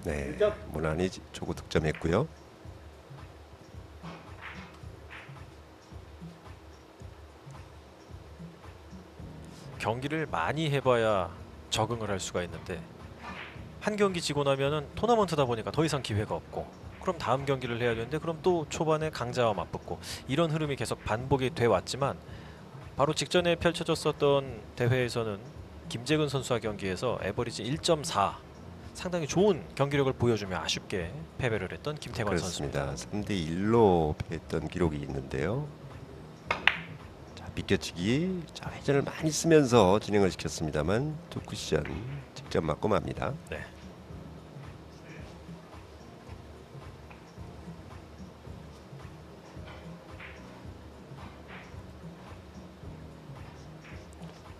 네, 무난히 초구 득점했고요. 경기를 많이 해봐야 적응을 할 수가 있는데 한 경기 지고 나면은 토너먼트다 보니까 더 이상 기회가 없고 그럼 다음 경기를 해야 되는데 그럼 또 초반에 강자와 맞붙고 이런 흐름이 계속 반복이 돼 왔지만 바로 직전에 펼쳐졌었던 대회에서는 김재근 선수와 경기에서 에버리지 1.4 상당히 좋은 경기력을 보여주며 아쉽게 패배를 했던 김태관 그렇습니다. 선수입니다. 3대 1로 패했던 기록이 있는데요. 자, 비껴치기. 자, 회전을 많이 쓰면서 진행을 시켰습니다만 두 쿠션 직접 맞고 맙니다. 네.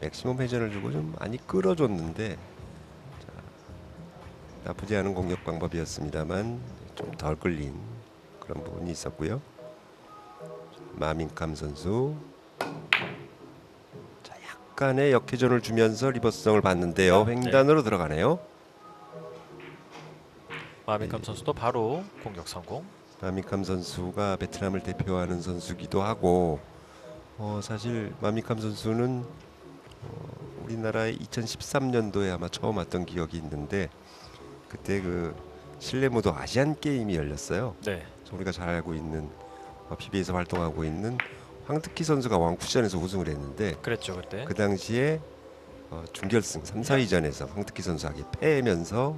맥시멈 회전을 주고 좀 많이 끌어줬는데 자, 나쁘지 않은 공격 방법이었습니다만 좀 덜 끌린 그런 부분이 있었고요. 마민캄 선수 자, 약간의 역회전을 주면서 리버스성을 봤는데요. 횡단으로 들어가네요. 마민캄 선수도 바로 공격 성공. 마민캄 선수가 베트남을 대표하는 선수기도 하고 사실 마민캄 선수는 우리나라에 2013년도에 아마 처음 왔던 기억이 있는데 그때 그 실내 무도 아시안 게임이 열렸어요. 네. 우리가 잘 알고 있는 PB에서 활동하고 있는 황득희 선수가 왕쿠션에서 우승을 했는데 그랬죠 그때. 그 당시에 준결승 3, 4위전에서 황득희 선수에게 패면서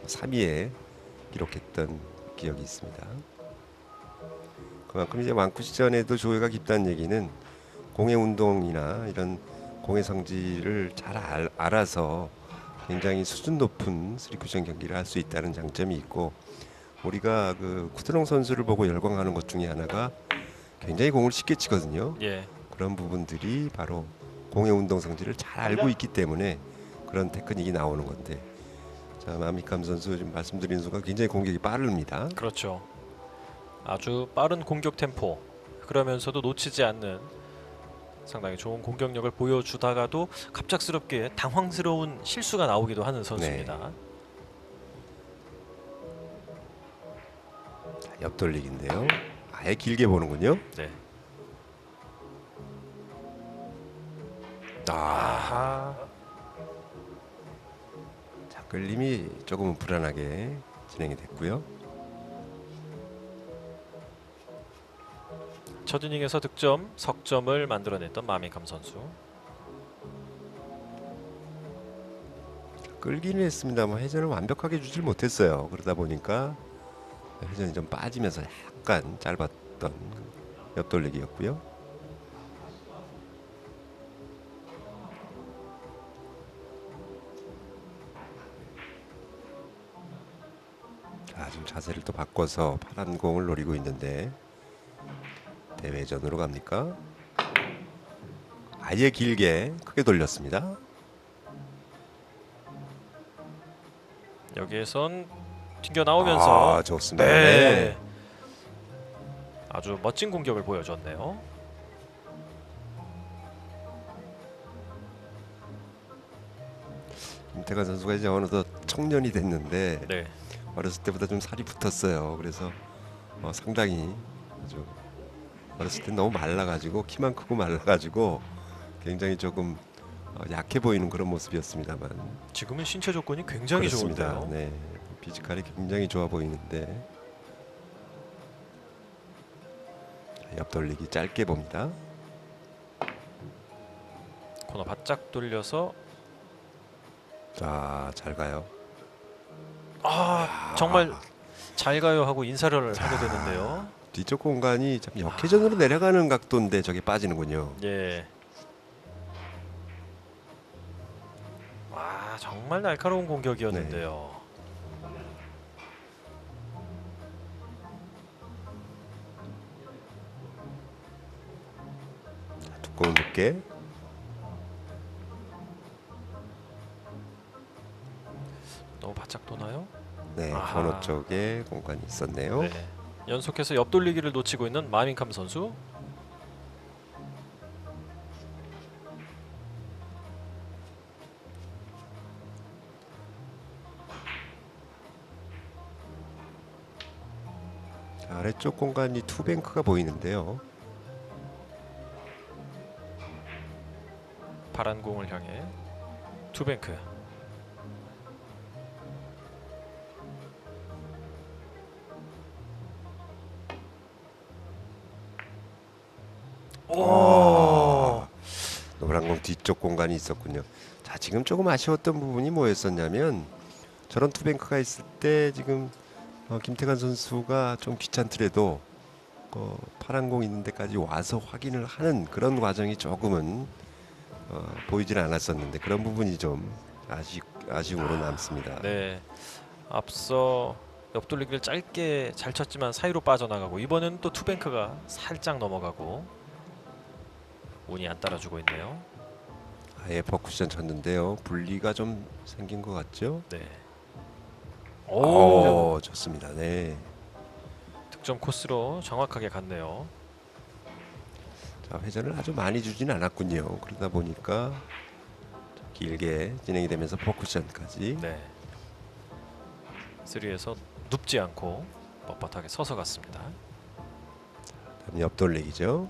3위에 기록했던 기억이 있습니다. 그만큼 이제 왕쿠션에도 조예가 깊다는 얘기는 공의 운동이나 이런 공의 성질을 잘 알아서 굉장히 수준 높은 3쿠션 경기를 할 수 있다는 장점이 있고 우리가 그 쿠드롱 선수를 보고 열광하는 것 중에 하나가 굉장히 공을 쉽게 치거든요. 예. 그런 부분들이 바로 공의 운동 성질을 잘 알고 있기 때문에 그런 테크닉이 나오는 건데 자 마미캄 선수 지금 말씀드린 순간 굉장히 공격이 빠릅니다. 그렇죠. 아주 빠른 공격 템포 그러면서도 놓치지 않는 상당히 좋은 공격력을 보여주다가도 갑작스럽게 당황스러운 실수가 나오기도 하는 선수입니다. 자, 옆돌리기인데요. 아예 길게 보는군요. 네. 자 끌림이 조금은 불안하게 진행이 됐고요. 첫 이닝에서 득점, 석점을 만들어냈던 마민캄 선수. 끌기는 했습니다만 회전을 완벽하게 주질 못했어요. 그러다 보니까 회전이 좀 빠지면서 약간 짧았던 옆돌리기였고요. 자, 지금 자세를 또 바꿔서 파란 공을 노리고 있는데 대회전으로 갑니까? 아예 길게 크게 돌렸습니다. 여기에선 튕겨 나오면서 좋습니다. 네. 아주 멋진 공격을 보여줬네요. 김태관 선수가 이제 어느덧 청년이 됐는데 네. 어렸을 때보다 좀 살이 붙었어요. 그래서 상당히 아주 어렸을 때 너무 말라가지고 키만 크고 말라가지고 굉장히 조금 약해 보이는 그런 모습이었습니다만 지금은 신체 조건이 굉장히 그렇습니다. 좋은데요. 네, 피지컬이 굉장히 좋아 보이는데 옆돌리기 짧게 봅니다. 코너 바짝 돌려서 자, 잘 가요. 정말 잘 가요 하고 인사를 하게 되는데요. 뒤쪽 공간이 참 역회전으로 내려가는 각도인데 저게 빠지는군요. 예. 와 정말 날카로운 공격이었는데요. 자, 두꺼운 두께. 너무 바짝 도나요? 네, 아하. 번호 쪽에 공간이 있었네요. 네. 연속해서 옆돌리기를 놓치고 있는 마민캄 선수. 자, 아래쪽 공간이 투뱅크가 보이는데요. 파란 공을 향해 투뱅크. 오. 노란 공 뒤쪽 공간이 있었군요. 자, 지금 조금 아쉬웠던 부분이 뭐였었냐면 저런 투뱅크가 있을 때 지금 김태관 선수가 좀 귀찮더라도 파란 공 있는 데까지 와서 확인을 하는 그런 과정이 조금은 보이질 않았었는데 그런 부분이 좀 아쉬움으로 남습니다. 네. 앞서 옆돌리기를 짧게 잘 쳤지만 사이로 빠져나가고 이번에는 또 투뱅크가 살짝 넘어가고 운이 안 따라주고 있네요. 아예 퍼쿠션 쳤는데요. 분리가 좀 생긴 것 같죠? 네. 오, 좋습니다. 네. 득점 코스로 정확하게 갔네요. 자, 회전을 아주 많이 주진 않았군요. 그러다 보니까 길게 진행이 되면서 퍼쿠션까지. 네. 3에서 눕지 않고 뻣뻣하게 서서 갔습니다. 다음 옆돌리기죠.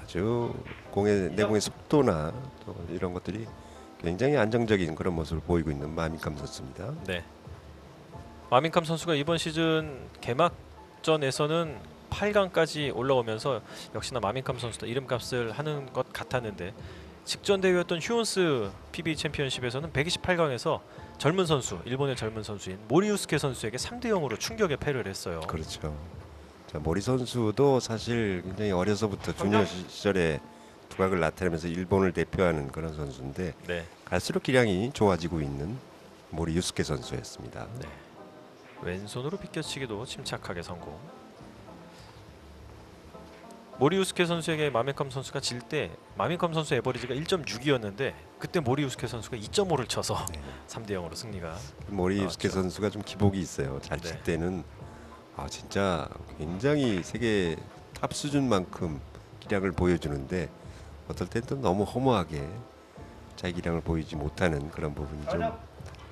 아주 내공의 속도나 또 이런 것들이 굉장히 안정적인 그런 모습을 보이고 있는 마민캄 선수입니다. 네. 마민캄 선수가 이번 시즌 개막전에서는 8강까지 올라오면서 역시나 마민캄 선수도 이름값을 하는 것 같았는데 직전 대회였던 휴온스 PB 챔피언십에서는 128강에서 젊은 선수, 일본의 젊은 선수인 모리우스케 선수에게 3대 0으로 충격의 패를 했어요. 그렇죠. 자, 모리 선수도 사실 굉장히 어려서부터 주니어 시절에 두각을 나타내면서 일본을 대표하는 그런 선수인데 네. 갈수록 기량이 좋아지고 있는 모리 유스케 선수였습니다. 네. 왼손으로 비껴치기도 침착하게 성공. 모리우스케 선수에게 마민캄 선수가 질 때 마민캄 선수 에버리지가 1.6이었는데 그때 모리우스케 선수가 2.5를 쳐서 네. 3대 0으로 승리가. 모리 유스케 나왔죠. 선수가 좀 기복이 있어요. 잘 칠 네. 때는 진짜 굉장히 세계 탑 수준만큼 기량을 보여주는데 어떨 땐 또 너무 허무하게 자기 기량을 보이지 못하는 그런 부분이 좀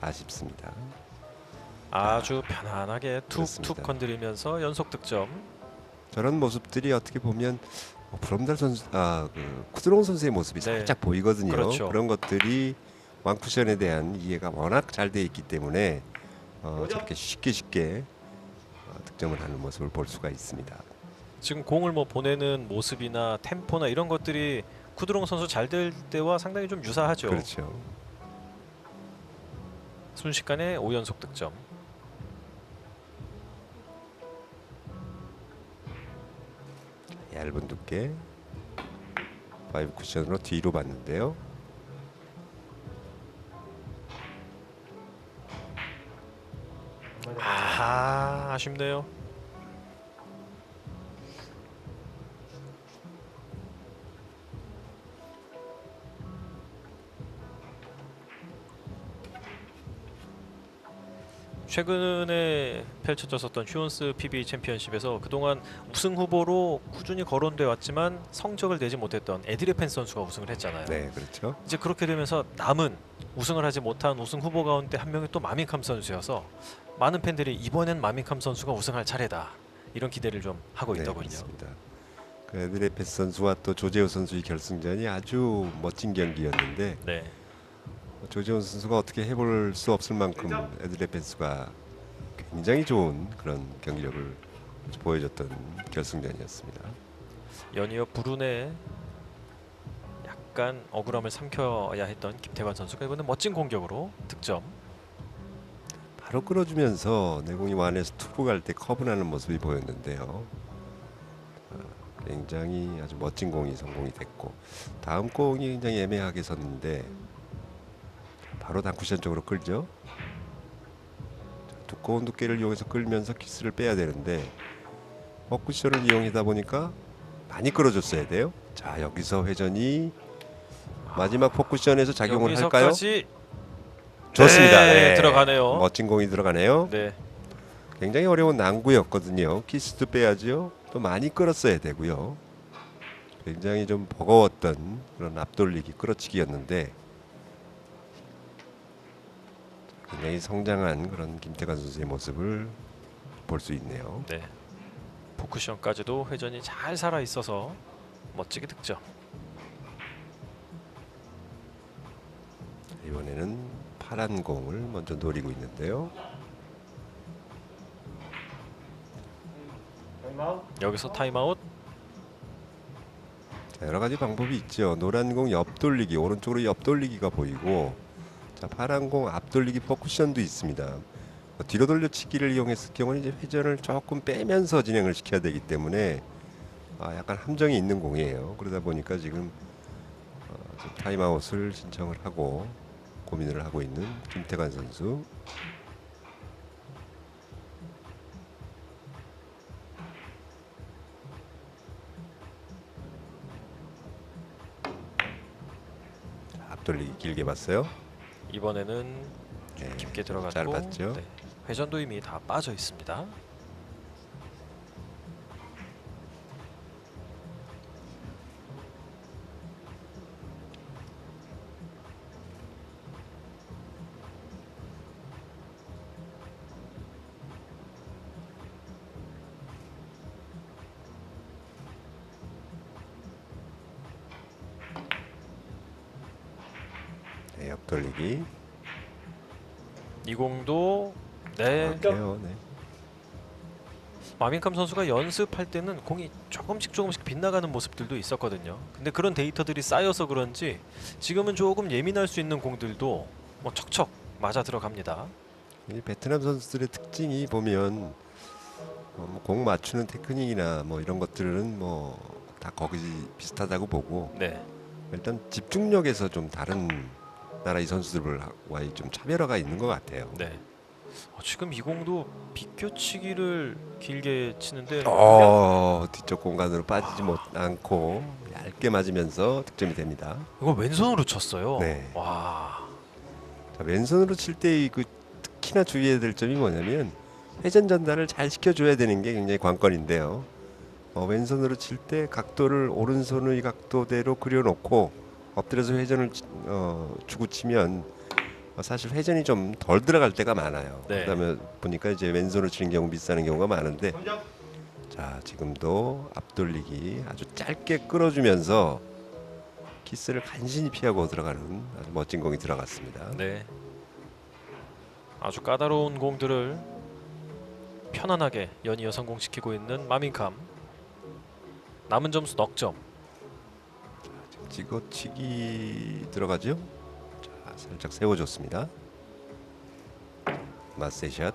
아쉽습니다. 아주 편안하게 툭툭 그렇습니다. 건드리면서 연속 득점. 저런 모습들이 어떻게 보면 브롬달 선수, 쿠드롱 선수의 모습이 네. 살짝 보이거든요. 그렇죠. 그런 것들이 왕쿠션에 대한 이해가 워낙 잘 돼 있기 때문에 저렇게 쉽게 득점을 하는 모습을 볼 수가 있습니다. 지금 공을 뭐 보내는 모습이나 템포나 이런 것들이 쿠드롱 선수 잘 될 때와 상당히 좀 유사하죠. 그렇죠. 순식간에 5연속 득점. 얇은 두께 5 쿠션으로 뒤로 봤는데요. 아쉽네요. 최근에 펼쳐졌었던 휴온스 PB 챔피언십에서 그동안 우승 후보로 꾸준히 거론돼 왔지만 성적을 내지 못했던 에드레펜 선수가 우승을 했잖아요. 네, 그렇죠. 이제 그렇게 되면서 남은 우승을 하지 못한 우승 후보 가운데 한 명이 또 마민캄 선수여서 많은 팬들이 이번엔 마민캄 선수가 우승할 차례다 이런 기대를 좀 하고 네, 있더군요. 그렇습니다. 그 에드레페스 선수와 또 조재호 선수의 결승전이 아주 멋진 경기였는데 네, 조재호 선수가 어떻게 해볼 수 없을 만큼 에드레페스가 굉장히 좋은 그런 경기력을 보여줬던 결승전이었습니다. 연이어 불운에 약간 억울함을 삼켜야 했던 김태관 선수가 이번에 멋진 공격으로 득점. 바로 끌어주면서 내공이 완에서 투구 갈 때 커브나는 모습이 보였는데요. 굉장히 아주 멋진 공이 성공이 됐고 다음 공이 굉장히 애매하게 섰는데 바로 단쿠션 쪽으로 끌죠. 두꺼운 두께를 이용해서 끌면서 키스를 빼야 되는데 퍼쿠션을 이용하다 보니까 많이 끌어줬어야 돼요. 자, 여기서 회전이 마지막 퍼쿠션에서 작용을 할까요? 여기서까지 좋습니다. 네, 들어가네요. 멋진 공이 들어가네요. 네, 굉장히 어려운 난구였거든요. 키스도 빼야죠. 또 많이 끌었어야 되고요. 굉장히 좀 버거웠던 그런 앞돌리기 끌어치기였는데 굉장히 성장한 그런 김태관 선수의 모습을 볼 수 있네요. 네. 포쿠션까지도 회전이 잘 살아 있어서 멋지게 득점. 이번에는 파란 공을 먼저 노리고 있는데요. 여기서 타임아웃. 자, 여러 가지 방법이 있죠. 노란 공 옆돌리기, 오른쪽으로 옆돌리기가 보이고, 자, 파란 공 앞돌리기 퍼쿠션도 있습니다. 뒤로 돌려치기를 이용했을 경우는 이제 회전을 조금 빼면서 진행을 시켜야 되기 때문에 약간 함정이 있는 공이에요. 그러다 보니까 지금 타임아웃을 신청을 하고 고민을 하고 있는 김태관 선수. 앞돌리기 길게 봤어요. 이번에는 네, 깊게 들어갔고 잘 봤죠. 네. 회전도 이미 다 빠져 있습니다. 네, 옆돌리기. 이 공도 네. 네. 마민캄 선수가 연습할 때는 공이 조금씩 빗나가는 모습들도 있었거든요. 근데 그런 데이터들이 쌓여서 그런지 지금은 조금 예민할 수 있는 공들도 뭐 척척 맞아 들어갑니다. 이 베트남 선수들의 특징이 보면 공 맞추는 테크닉이나 뭐 이런 것들은 뭐 다 거기 비슷하다고 보고, 네. 일단 집중력에서 좀 다른 나라의 선수들과의 좀 차별화가 있는 것 같아요. 네. 지금 이 공도 비껴치기를 길게 치는데 뒤쪽 공간으로 빠지지 않고 얇게 맞으면서 득점이 됩니다. 이거 왼손으로 쳤어요. 네. 와. 자, 왼손으로 칠 때 그 특히나 주의해야 될 점이 뭐냐면 회전 전달을 잘 시켜줘야 되는 게 굉장히 관건인데요. 왼손으로 칠 때 각도를 오른손의 각도대로 그려놓고 엎드려서 회전을 주고 치면 사실 회전이 좀 덜 들어갈 때가 많아요. 네. 그다음에 보니까 이제 왼손으로 치는 경우 비싸는 경우가 많은데, 자, 지금도 앞돌리기 아주 짧게 끌어주면서 키스를 간신히 피하고 들어가는 아주 멋진 공이 들어갔습니다. 네. 아주 까다로운 공들을 편안하게 연이어 성공시키고 있는 마민캄. 남은 점수 넉 점. 찍어치기 들어가죠. 자, 살짝 세워줬습니다. 마세샷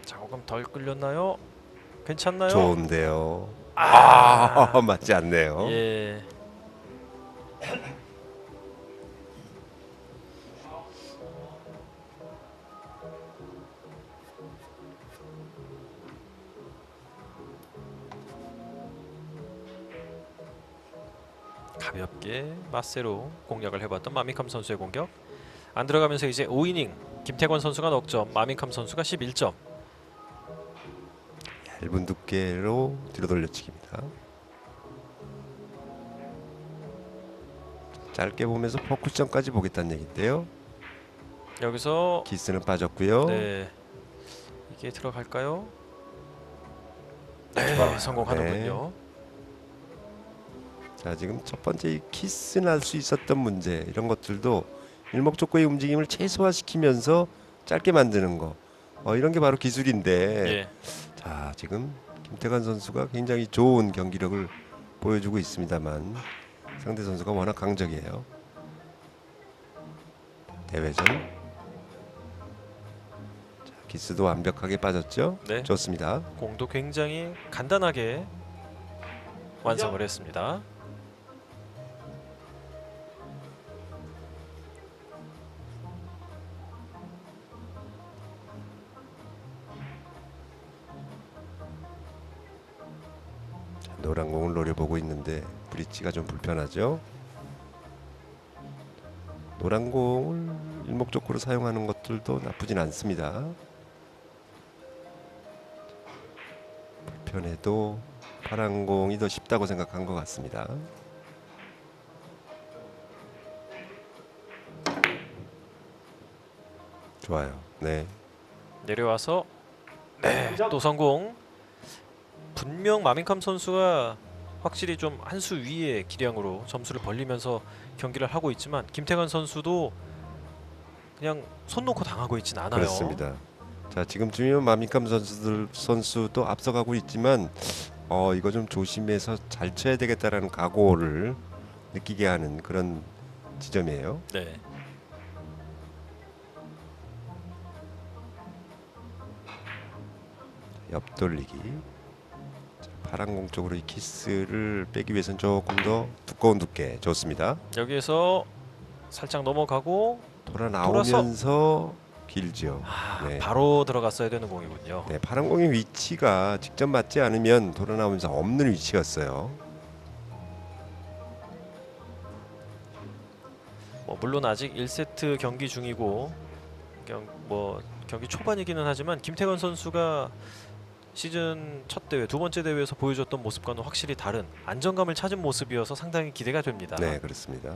조금 덜 끌렸나요? 괜찮나요? 좋은데요. 맞지 않네요. 예. 가볍게 마세로 공략을 해봤던 마민캄 선수의 공격. 안 들어가면서 이제 5이닝 김태권 선수가 넉 점, 마민캄 선수가 11점. 얇은 두께로 뒤로 돌려치기입니다. 짧게 보면서 포쿠션까지 보겠다는 얘기인데요. 여기서 키스는 빠졌고요. 네, 이게 들어갈까요? 네, 성공하는군요. 자, 지금 첫 번째 이 키스 날 수 있었던 문제, 이런 것들도 일목적고의 움직임을 최소화시키면서 짧게 만드는 거, 이런 게 바로 기술인데, 예. 자, 지금 김태관 선수가 굉장히 좋은 경기력을 보여주고 있습니다만 상대 선수가 워낙 강적이에요. 대회전. 자, 키스도 완벽하게 빠졌죠. 네. 좋습니다. 공도 굉장히 간단하게 완성을 했습니다. 노란 공을 노려보고 있는데 브릿지가 좀 불편하죠. 노란 공을 일목적으로 사용하는 것들도 나쁘진 않습니다. 불편해도 파란 공이 더 쉽다고 생각한 것 같습니다. 좋아요. 네. 내려와서 네, 또 성공. 분명 마민캄 선수가 확실히 좀 한 수 위의 기량으로 점수를 벌리면서 경기를 하고 있지만 김태관 선수도 그냥 손 놓고 당하고 있진 않아요. 그렇습니다. 자, 지금쯤이면 마민캄 선수도 앞서가고 있지만 이거 좀 조심해서 잘 쳐야 되겠다라는 각오를 느끼게 하는 그런 지점이에요. 네. 옆돌리기. 자, 파란 공 쪽으로 이 키스를 빼기 위해서는 조금 더 두꺼운 두께 좋습니다. 여기에서 살짝 넘어가고 돌아 나오면서 길죠. 네. 바로 들어갔어야 되는 공이군요. 네, 파란 공의 위치가 직접 맞지 않으면 돌아 나오면서 없는 위치였어요. 물론 아직 1세트 경기 중이고 경기 초반이기는 하지만 김태관 선수가 시즌 첫 대회, 두 번째 대회에서 보여줬던 모습과는 확실히 다른 안정감을 찾은 모습이어서 상당히 기대가 됩니다. 네, 그렇습니다.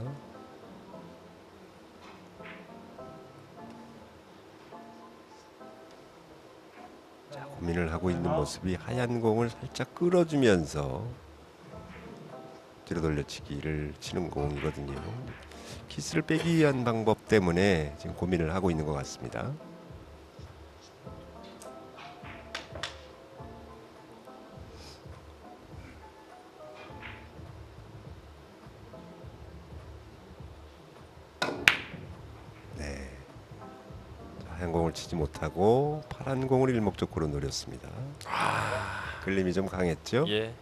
자, 고민을 하고 있는 모습이 하얀 공을 살짝 끌어주면서 뒤로 돌려치기를 치는 공이거든요. 키스를 빼기 위한 방법 때문에 지금 고민을 하고 있는 것 같습니다. 네, 하얀 공을 치지 못하고 파란 공을 일목적으로 노렸습니다. 끌림이 좀 강했죠? 예.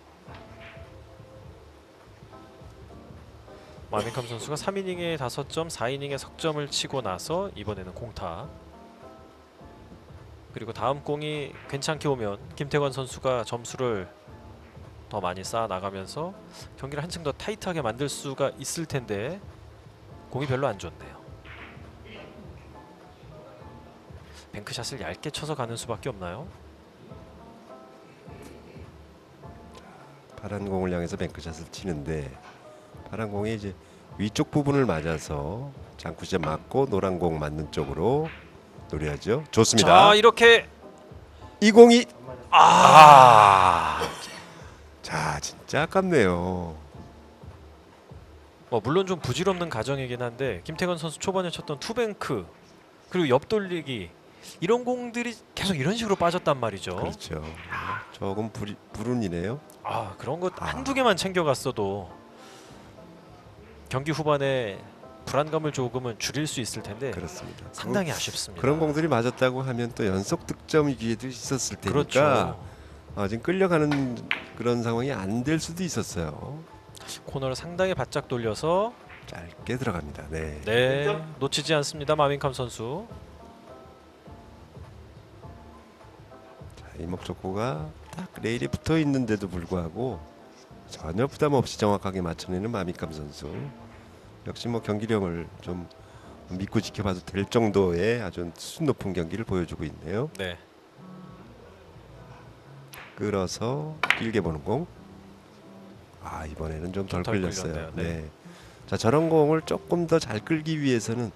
마민캄 선수가 3이닝에 5점, 4이닝에 석점을 치고 나서 이번에는 공타. 그리고 다음 공이 괜찮게 오면 김태관 선수가 점수를 더 많이 쌓아 나가면서 경기를 한층 더 타이트하게 만들 수가 있을 텐데 공이 별로 안 좋네요. 뱅크샷을 얇게 쳐서 가는 수밖에 없나요? 파란 공을 향해서 뱅크샷을 치는데 파란 공이 이제 위쪽 부분을 맞아서 장쿠샷 맞고 노란 공 맞는 쪽으로 노려야죠. 좋습니다. 자, 이렇게 이 공이 자, 진짜 아깝네요. 물론 좀 부질없는 가정이긴 한데 김태관 선수 초반에 쳤던 투뱅크 그리고 옆돌리기 이런 공들이 계속 이런 식으로 빠졌단 말이죠. 그렇죠. 조금 불운이네요. 그런 것 한두 개만 챙겨갔어도 경기 후반에 불안감을 조금은 줄일 수 있을 텐데 그렇습니다. 상당히 아쉽습니다. 그런 공들이 맞았다고 하면 또 연속 득점 기회도 있었을 테니까 그렇죠. 지금 끌려가는 그런 상황이 안 될 수도 있었어요. 코너를 상당히 바짝 돌려서 짧게 들어갑니다. 네. 네, 놓치지 않습니다. 마민캄 선수. 자, 이목적고가 딱 레일에 붙어 있는데도 불구하고 전혀 부담 없이 정확하게 맞춰내는 마민캄 선수. 역시 경기력을 좀 믿고 지켜봐도 될 정도의 아주 수준 높은 경기를 보여주고 있네요. 네. 끌어서 길게 보는 공. 이번에는 좀 덜 덜 끌렸어요. 끌렸네요. 네. 네. 자, 저런 공을 조금 더 잘 끌기 위해서는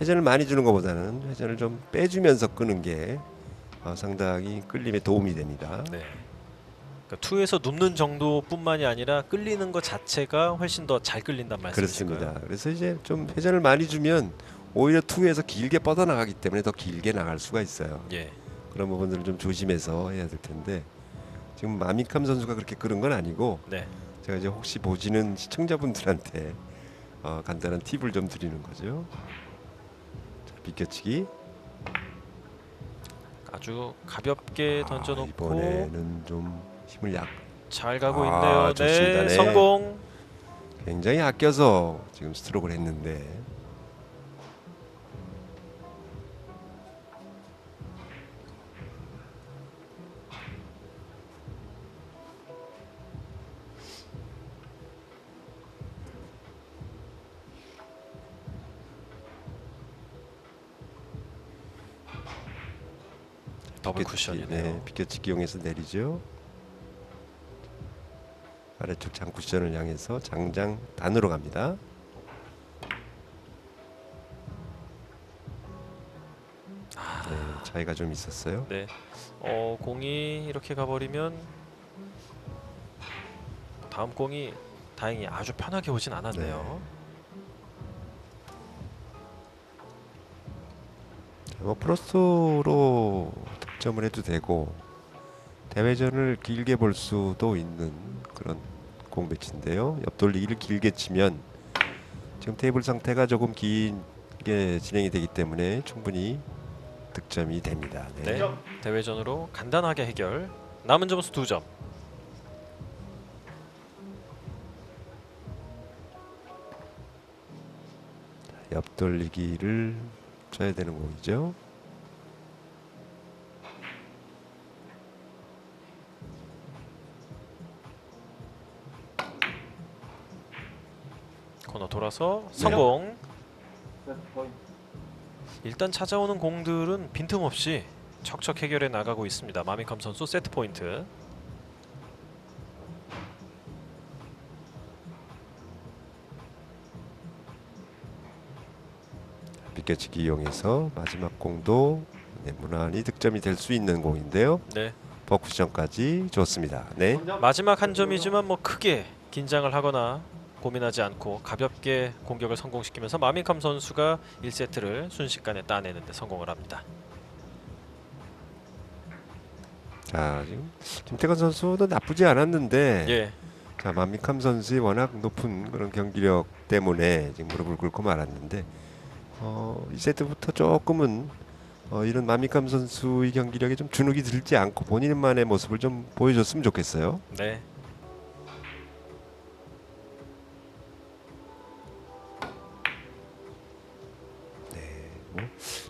회전을 많이 주는 것보다는 회전을 좀 빼주면서 끄는 게 상당히 끌림에 도움이 됩니다. 네. 그러니까 투에서 눕는 정도뿐만이 아니라 끌리는 것 자체가 훨씬 더 잘 끌린단 말씀이실까요? 그렇습니다. 그래서 이제 좀 회전을 많이 주면 오히려 투에서 길게 뻗어 나가기 때문에 더 길게 나갈 수가 있어요. 예. 그런 부분들을 좀 조심해서 해야 될 텐데 지금 마민캄 선수가 그렇게 끄는 건 아니고 네. 제가 이제 혹시 보시는 시청자분들한테 간단한 팁을 좀 드리는 거죠. 자, 비껴치기. 아주 가볍게 던져놓고 이번에는 좀 힘을 잘 가고 있네요. 좋습니다. 네. 성공. 굉장히 아껴서 지금 스트로크를 했는데 더블 쿠션이네요. 네, 비껴치기 이용해서 내리죠. 아래쪽 장 쿠션을 향해서 장장 단으로 갑니다. 차이가 좀 있었어요. 네. 공이 이렇게 가버리면 다음 공이 다행히 아주 편하게 오진 않았네요. 뭐 플러스로 득점을 해도 되고 대회전을 길게 볼 수도 있는 그런 공 배치인데요. 옆돌리기를 길게 치면 지금 테이블 상태가 조금 길게 진행이 되기 때문에 충분히 득점이 됩니다. 네. 대회전으로 간단하게 해결. 남은 점수 2점. 옆돌리기를 쳐야 되는 공이죠. 코너 돌아서 성공. 일단 찾아오는 공들은 빈틈없이 척척 해결해 나가고 있습니다. 마미캄 선수 세트 포인트. 비껴치기 이용해서 마지막 공도 무난히 득점이 될 수 있는 공인데요. 네. 버쿠션까지 좋습니다. 네. 마지막 한 점이지만 뭐 크게 긴장을 하거나 고민하지 않고 가볍게 공격을 성공시키면서 마미캄 선수가 1세트를 순식간에 따내는데 성공을 합니다. 자, 지금 김태관 선수도 나쁘지 않았는데 예. 자, 마미캄 선수의 워낙 높은 그런 경기력 때문에 지금 무릎을 꿇고 말았는데 2세트부터 조금은 이런 마미캄 선수의 경기력에 좀 주눅이 들지 않고 본인만의 모습을 좀 보여줬으면 좋겠어요. 네.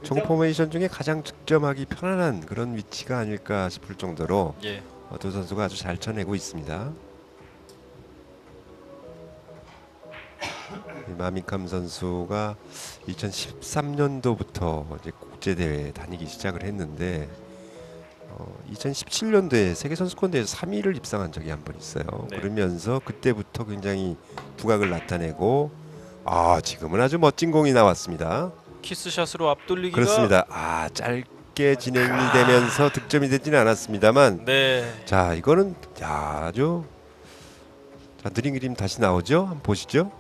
총 포메이션 중에 가장 득점하기 편안한 그런 위치가 아닐까 싶을 정도로 예. 두 선수가 아주 잘 쳐내고 있습니다. 마미캄 선수가 2013년도부터 이제 국제 대회 다니기 시작을 했는데 2017년도에 세계 선수권 대회에서 3위를 입상한 적이 한 번 있어요. 네. 그러면서 그때부터 굉장히 두각을 나타내고 지금은 아주 멋진 공이 나왔습니다. 키스샷으로 앞돌리기가 그렇습니다. 짧게 진행이 되면서 득점이 되지는 않았습니다만 네. 자, 이거는 아주 느린 그림 다시 나오죠. 한번 보시죠.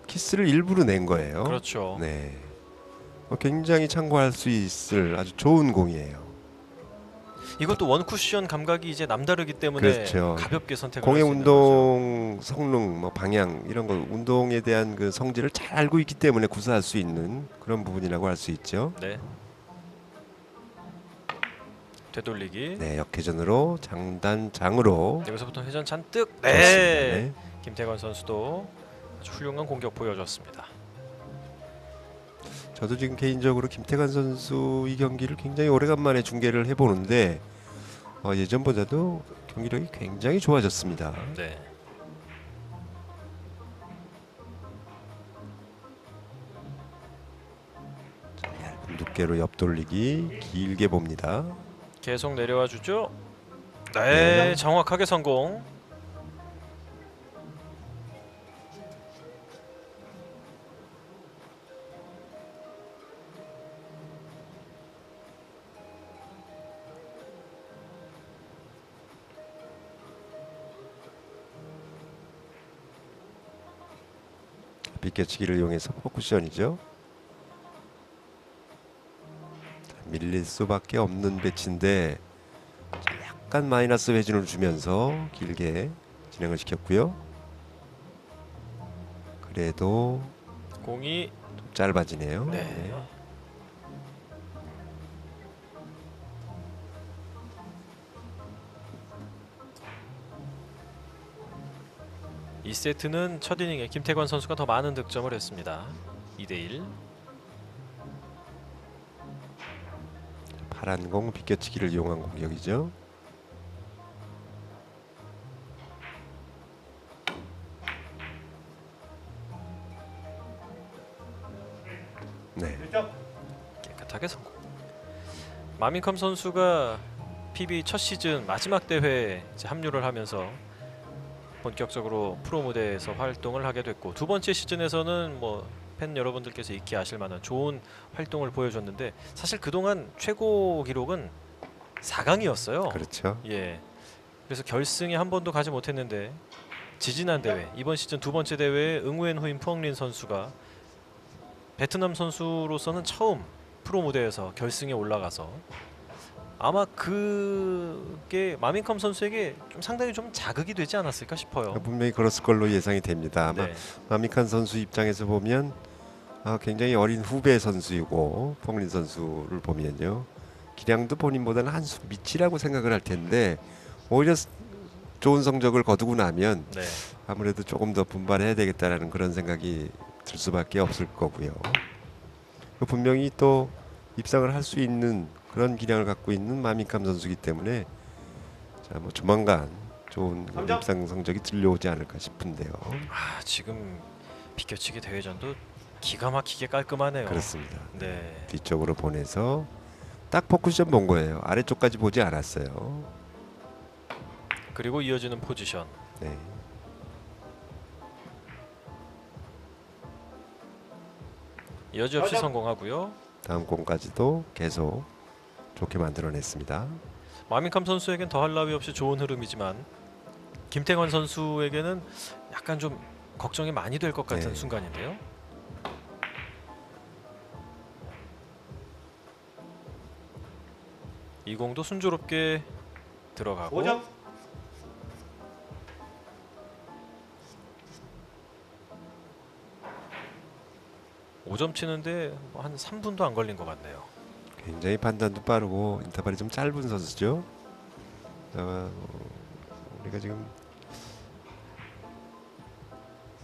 키스를 일부러 낸 거예요. 그렇죠. 네. 굉장히 참고할 수 있을 아주 좋은 공이에요. 이것도 원 쿠션 감각이 이제 남다르기 때문에 그렇죠. 가볍게 선택을 공의 할 수 있는 거죠. 운동 성능, 방향 이런 거 운동에 대한 그 성질을 잘 알고 있기 때문에 구사할 수 있는 그런 부분이라고 할 수 있죠. 네. 되돌리기. 네, 역회전으로 장단장으로. 여기서부터 회전 잔뜩. 좋습니다. 네. 김태관 선수도 아주 훌륭한 공격 보여줬습니다. 저도 지금 개인적으로 김태관 선수 이 경기를 굉장히 오래간만에 중계를 해보는데 예전보다도 경기력이 굉장히 좋아졌습니다. 네. 얇은 두께로 옆돌리기 길게 봅니다. 계속 내려와 주죠. 네, 정확하게 성공. 비껴치기를 이용해서 포쿠션이죠. 밀릴 수밖에 없는 배치인데 약간 마이너스 회전을 주면서 길게 진행을 시켰고요. 그래도 공이 좀 짧아지네요. 네. 이 세트는 첫 이닝에 김태관 선수가 더 많은 득점을 했습니다. 2대1. 파란 공 비껴치기를 이용한 공격이죠. 네. 깨끗하게 성공. 마민컴 선수가 PB 첫 시즌 마지막 대회에 이제 합류를 하면서 본격적으로 프로 무대에서 활동을 하게 됐고 두 번째 시즌에서는 뭐 팬 여러분들께서 익히 아실 만한 좋은 활동을 보여줬는데 사실 그동안 최고 기록은 4강이었어요. 그렇죠. 예. 그래서 결승에 한 번도 가지 못했는데 지지난 대회 이번 시즌 두 번째 대회에 응우엔 후인 푸엉린 선수가 베트남 선수로서는 처음 프로 무대에서 결승에 올라가서 아마 그게 마민캄 선수에게 좀 상당히 좀 자극이 되지 않았을까 싶어요. 분명히 그랬을 걸로 예상이 됩니다. 아마 네. 마미칸 선수 입장에서 보면 굉장히 어린 후배 선수이고 펑린 선수를 보면요. 기량도 본인보다는 한 수 밑이라고 생각을 할 텐데 오히려 좋은 성적을 거두고 나면 네. 아무래도 조금 더 분발해야 되겠다라는 그런 생각이 들 수밖에 없을 거고요. 분명히 또 입상을 할 수 있는 그런 기량을 갖고 있는 마민캄 선수이기 때문에 자, 뭐 조만간 좋은 입상 성적이 들려오지 않을까 싶은데요. 지금 비껴치기 대회전도 기가 막히게 깔끔하네요. 그렇습니다. 네. 뒤쪽으로 보내서 딱 포쿠션 본 거예요. 아래쪽까지 보지 않았어요. 그리고 이어지는 포지션. 네. 여지없이 성공하고요. 다음 공까지도 계속 좋게 만들어냈습니다. 마민캄 선수에겐 더할 나위 없이 좋은 흐름이지만 김태관 선수에게는 약간 좀 걱정이 많이 될 것 같은 네. 순간인데요. 이 공도 순조롭게 들어가고 5점. 오 점 치는데 한 3분도 안 걸린 것 같네요. 굉장히 판단도 빠르고 인터벌이 좀 짧은 선수죠. 우리가 지금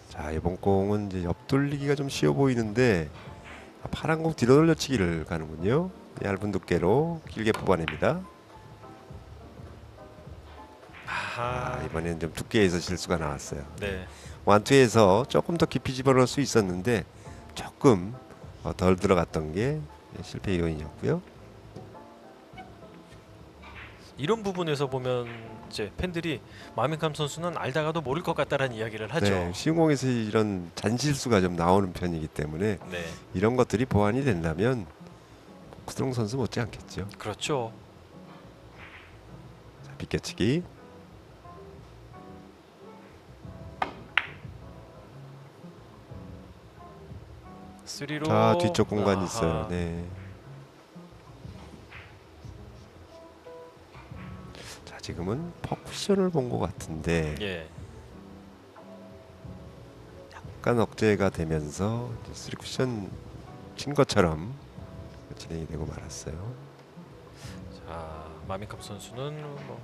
자 이번 공은 이제 옆돌리기가 좀 쉬워 보이는데 파란 공 뒤로 돌려치기를 가는군요. 얇은 두께로 길게 뽑아냅니다. 이번에는 좀 두께에서 실수가 나왔어요. 네. 완투에서 조금 더 깊이 집어넣을 수 있었는데 조금 덜 들어갔던 게 실패 요인이었고요. 이런 부분에서 보면 이제 팬들이 마민캄 선수는 알다가도 모를 것 같다라는 이야기를 하죠. 네, 쉬운 공에서 이런 잔실수가 좀 나오는 편이기 때문에 네. 이런 것들이 보완이 된다면 쿠드롱 선수 못지 않겠죠. 그렇죠. 자, 비껴치기. 쓰리로. 자 뒤쪽 공간 아하. 있어요. 네. 자 지금은 퍼쿠션을 본 것 같은데 예. 약간 억제가 되면서 쓰리 쿠션 친 것처럼 진행이 되고 말았어요. 자, 마민캄 선수는 뭐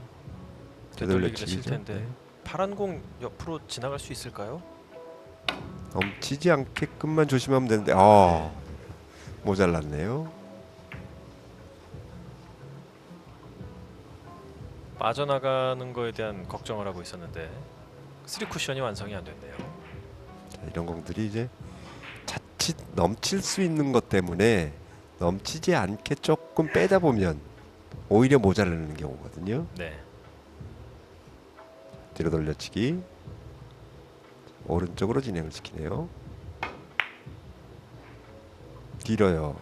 되돌려치기죠. 되돌리기를 칠 텐데 네. 파란 공 옆으로 지나갈 수 있을까요? 넘치지 않게끔만 조심하면 되는데 모자랐네요. 빠져나가는 거에 대한 걱정을 하고 있었는데 3 쿠션이 완성이 안 됐네요. 자, 이런 공들이 이제 자칫 넘칠 수 있는 것 때문에 넘치지 않게 조금 빼다 보면 오히려 모자라는 경우거든요. 네. 뒤로 돌려치기. 오른쪽으로 진행을 시키네요. 길어요.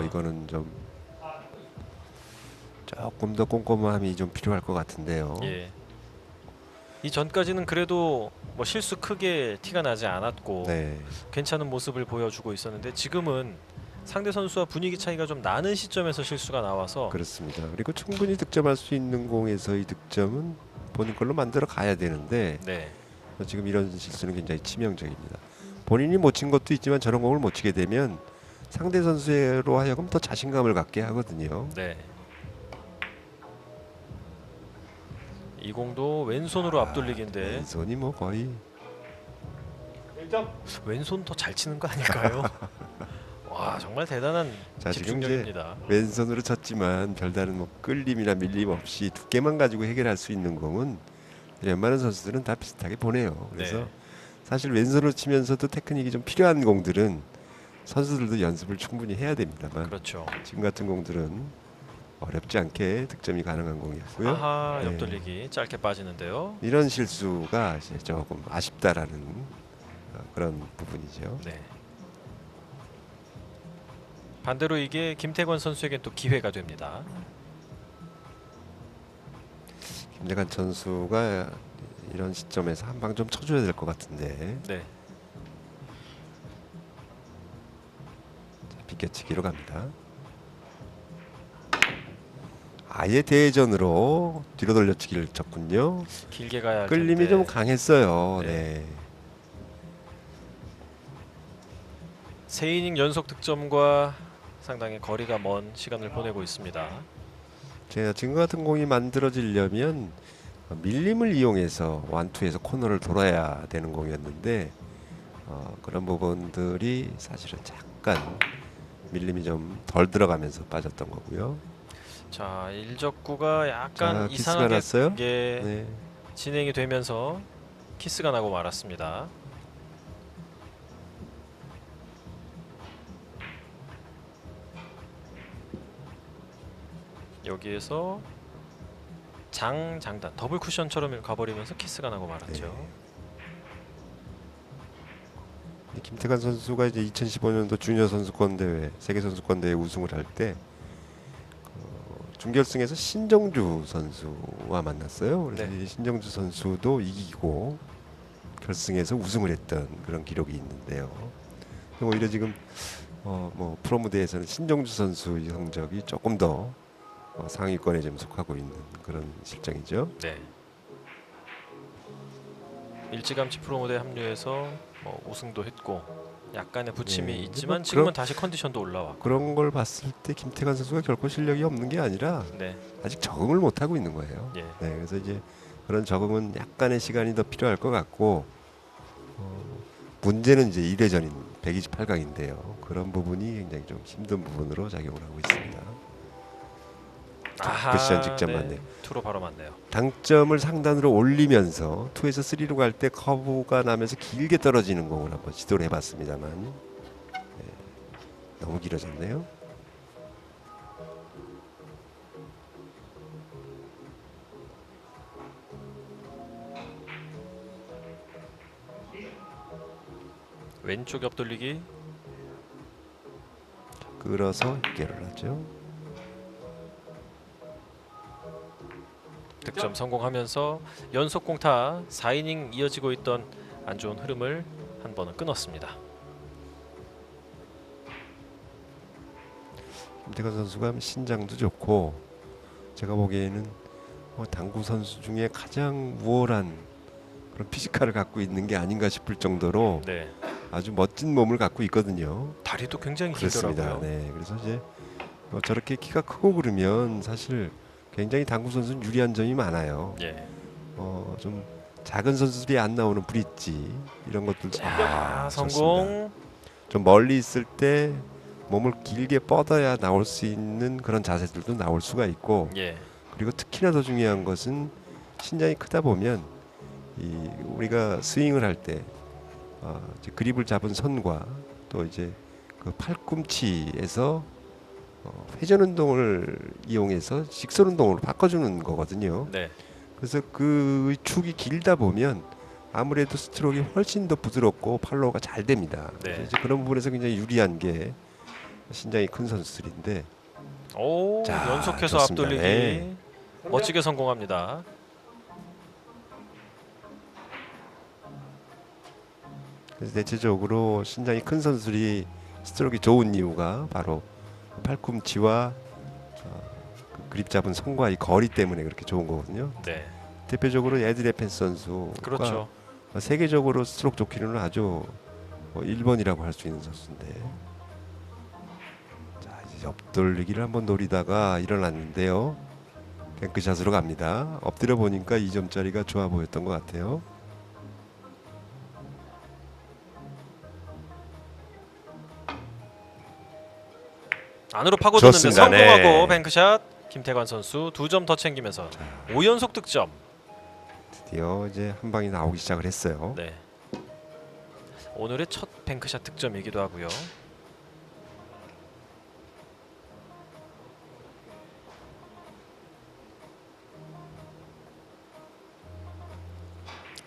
이거는 좀 조금 더 꼼꼼함이 좀 필요할 것 같은데요. 예. 이 전까지는 그래도 뭐 실수 크게 티가 나지 않았고 네. 괜찮은 모습을 보여주고 있었는데 지금은 상대 선수와 분위기 차이가 좀 나는 시점에서 실수가 나와서 그렇습니다. 그리고 충분히 득점할 수 있는 공에서의 득점은 본인 걸로 만들어 가야 되는데 네. 지금 이런 실수는 굉장히 치명적입니다. 본인이 못 친 것도 있지만 저런 공을 못 치게 되면 상대 선수로 하여금 더 자신감을 갖게 하거든요. 네. 이 공도 왼손으로 앞돌리기인데 왼손이 뭐 거의 1점. 왼손 더 잘 치는 거 아닐까요? 와 정말 대단한 자, 지금 집중력입니다. 왼손으로 쳤지만 별다른 뭐 끌림이나 밀림 없이 두께만 가지고 해결할 수 있는 공은 웬만한 선수들은 다 비슷하게 보내요. 그래서 네. 사실 왼손으로 치면서도 테크닉이 좀 필요한 공들은 선수들도 연습을 충분히 해야 됩니다만 그렇죠. 지금 같은 공들은 어렵지 않게 득점이 가능한 공이었고요. 아하 네. 옆돌리기 짧게 빠지는데요. 이런 실수가 이제 조금 아쉽다라는 그런 부분이죠. 네. 반대로 이게 김태관 선수에겐 또 기회가 됩니다. 김재관 선수가 이런 시점에서 한 방 좀 쳐줘야 될 것 같은데. 네. 자, 비껴치기로 갑니다. 아예 대전으로 뒤로 돌려치기를 쳤군요. 길게 가야 할 끌림이 텐데. 좀 강했어요. 네. 네. 세 이닝 연속 득점과 상당히 거리가 먼 시간을 보내고 있습니다. 제가 지금 같은 공이 만들어지려면 밀림을 이용해서 완투에서 코너를 돌아야 되는 공이었는데 그런 부분들이 사실은 약간 밀림이 좀 덜 들어가면서 빠졌던 거고요. 자, 일적구가 약간 자, 키스가 이상하게 났어요? 이게 네. 진행이 되면서 키스가 나고 말았습니다. 여기에서 장단 더블 쿠션처럼 가버리면서 키스가 나고 말았죠. 네. 김태관 선수가 이제 2015년도 주니어 선수권 대회, 세계 선수권 대회 우승을 할 때 준결승에서 신정주 선수와 만났어요. 그래서 네. 이 신정주 선수도 이기고 결승에서 우승을 했던 그런 기록이 있는데요. 오히려 지금 뭐 프로 무대에서는 신정주 선수의 성적이 조금 더 상위권에 좀 속하고 있는 그런 실정이죠. 네. 일찌감치 프로 무대에 합류해서 우승도 했고 약간의 부침이 네. 있지만 뭐 지금은 다시 컨디션도 올라왔고. 그런 걸 봤을 때 김태관 선수가 결코 실력이 없는 게 아니라 네. 아직 적응을 못 하고 있는 거예요. 예. 네, 그래서 이제 그런 적응은 약간의 시간이 더 필요할 것 같고 문제는 이제 2대전인 128강인데요. 그런 부분이 굉장히 좀 힘든 부분으로 작용을 하고 있습니다. 쿠션 직접 맞네요. 투로 바로 맞네요. 당점을 상단으로 올리면서 2에서 3로 갈 때 커브가 나면서 길게 떨어지는 공을 한번 시도를 해봤습니다만 너무 길어졌네요. 왼쪽 옆돌리기. 끌어서 해결을 하죠. 득점 성공하면서 연속 공타 4이닝 이어지고 있던 안 좋은 흐름을 한 번은 끊었습니다. 김태관 선수가 신장도 좋고 제가 보기에는 당구 선수 중에 가장 우월한 그런 피지컬을 갖고 있는 게 아닌가 싶을 정도로 네. 아주 멋진 몸을 갖고 있거든요. 다리도 굉장히 그렇습니다. 길더라고요. 네, 그래서 이제 저렇게 키가 크고 그러면 사실 굉장히 당구 선수는 유리한 점이 많아요. 예. 좀 작은 선수들이 안 나오는 브릿지 이런 것들도 자, 좋습니다. 성공. 좀 멀리 있을 때 몸을 길게 뻗어야 나올 수 있는 그런 자세들도 나올 수가 있고 예. 그리고 특히나 더 중요한 것은 신장이 크다 보면 우리가 스윙을 할 때 이제 그립을 잡은 손과 또 이제 그 팔꿈치에서 회전 운동을 이용해서 직선 운동으로 바꿔주는 거거든요. 네. 그래서 그 축이 길다 보면 아무래도 스트로크가 훨씬 더 부드럽고 팔로우가 잘 됩니다. 네. 그래서 이제 그런 부분에서 굉장히 유리한 게 신장이 큰 선수들인데 오, 자, 연속해서 좋습니다. 앞돌리기. 네. 멋지게 성공합니다. 그래서 대체적으로 신장이 큰 선수들이 스트로크가 좋은 이유가 바로 팔꿈치와 그 그립 잡은 손과의 거리 때문에 그렇게 좋은 거거든요. 네. 대표적으로 에드레펜스 선수가 그렇죠. 세계적으로 스트로크 좋기는 아주 1번이라고 할 수 있는 선수인데 자 이제 옆돌리기를 한번 노리다가 일어났는데요. 뱅크샷으로 갑니다. 엎드려 보니까 2점짜리가 좋아 보였던 것 같아요. 안으로 파고드는데 좋습니다. 성공하고 네. 뱅크샷. 김태관 선수 2점 더 챙기면서 5연속 득점. 드디어 이제 한 방이 나오기 시작을 했어요. 네. 오늘의 첫 뱅크샷 득점이기도 하고요.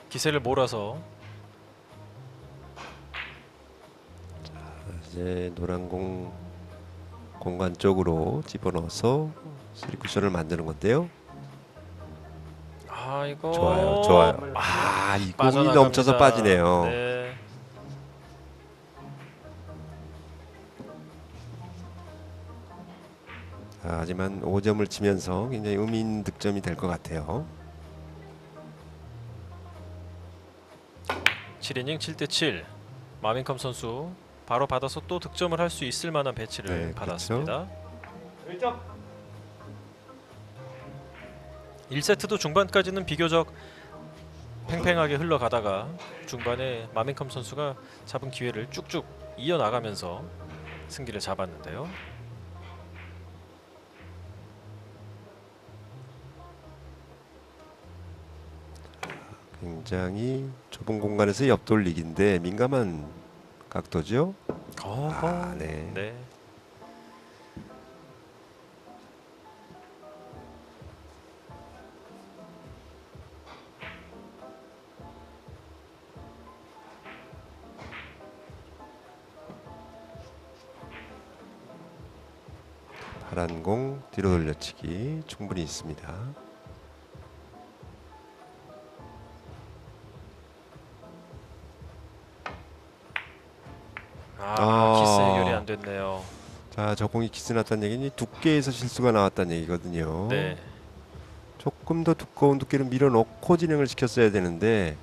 기세를 몰아서 이제 노란 공 공간 쪽으로 집어넣어서 3쿠션을 만드는 건데요. 아 이거 좋아요, 좋아요. 아, 이 공이 빠져나갑니다. 넘쳐서 빠지네요. 네. 하지만 5점을 치면서 굉장히 의미 있는 득점이 될 것 같아요. 7이닝 7대7 마민컴 선수 바로 받아서 또 득점을 할 수 있을 만한 배치를 네, 받았습니다. 1점. 1세트도 중반까지는 비교적 팽팽하게 흘러가다가 중반에 마민컴 선수가 잡은 기회를 쭉쭉 이어나가면서 승기를 잡았는데요. 굉장히 좁은 공간에서 옆돌리기인데 민감한 각도죠. 아, 네. 네. 파란 공 뒤로 돌려치기 충분히 있습니다. 키스 해결이 안 됐네요. 자, 저 공이 키스 났다는 얘기는 두께에서 실수가 나왔다는 얘기거든요. 네. 조금 더 두꺼운 두께를 밀어넣고 진행을 시켰어야 되는데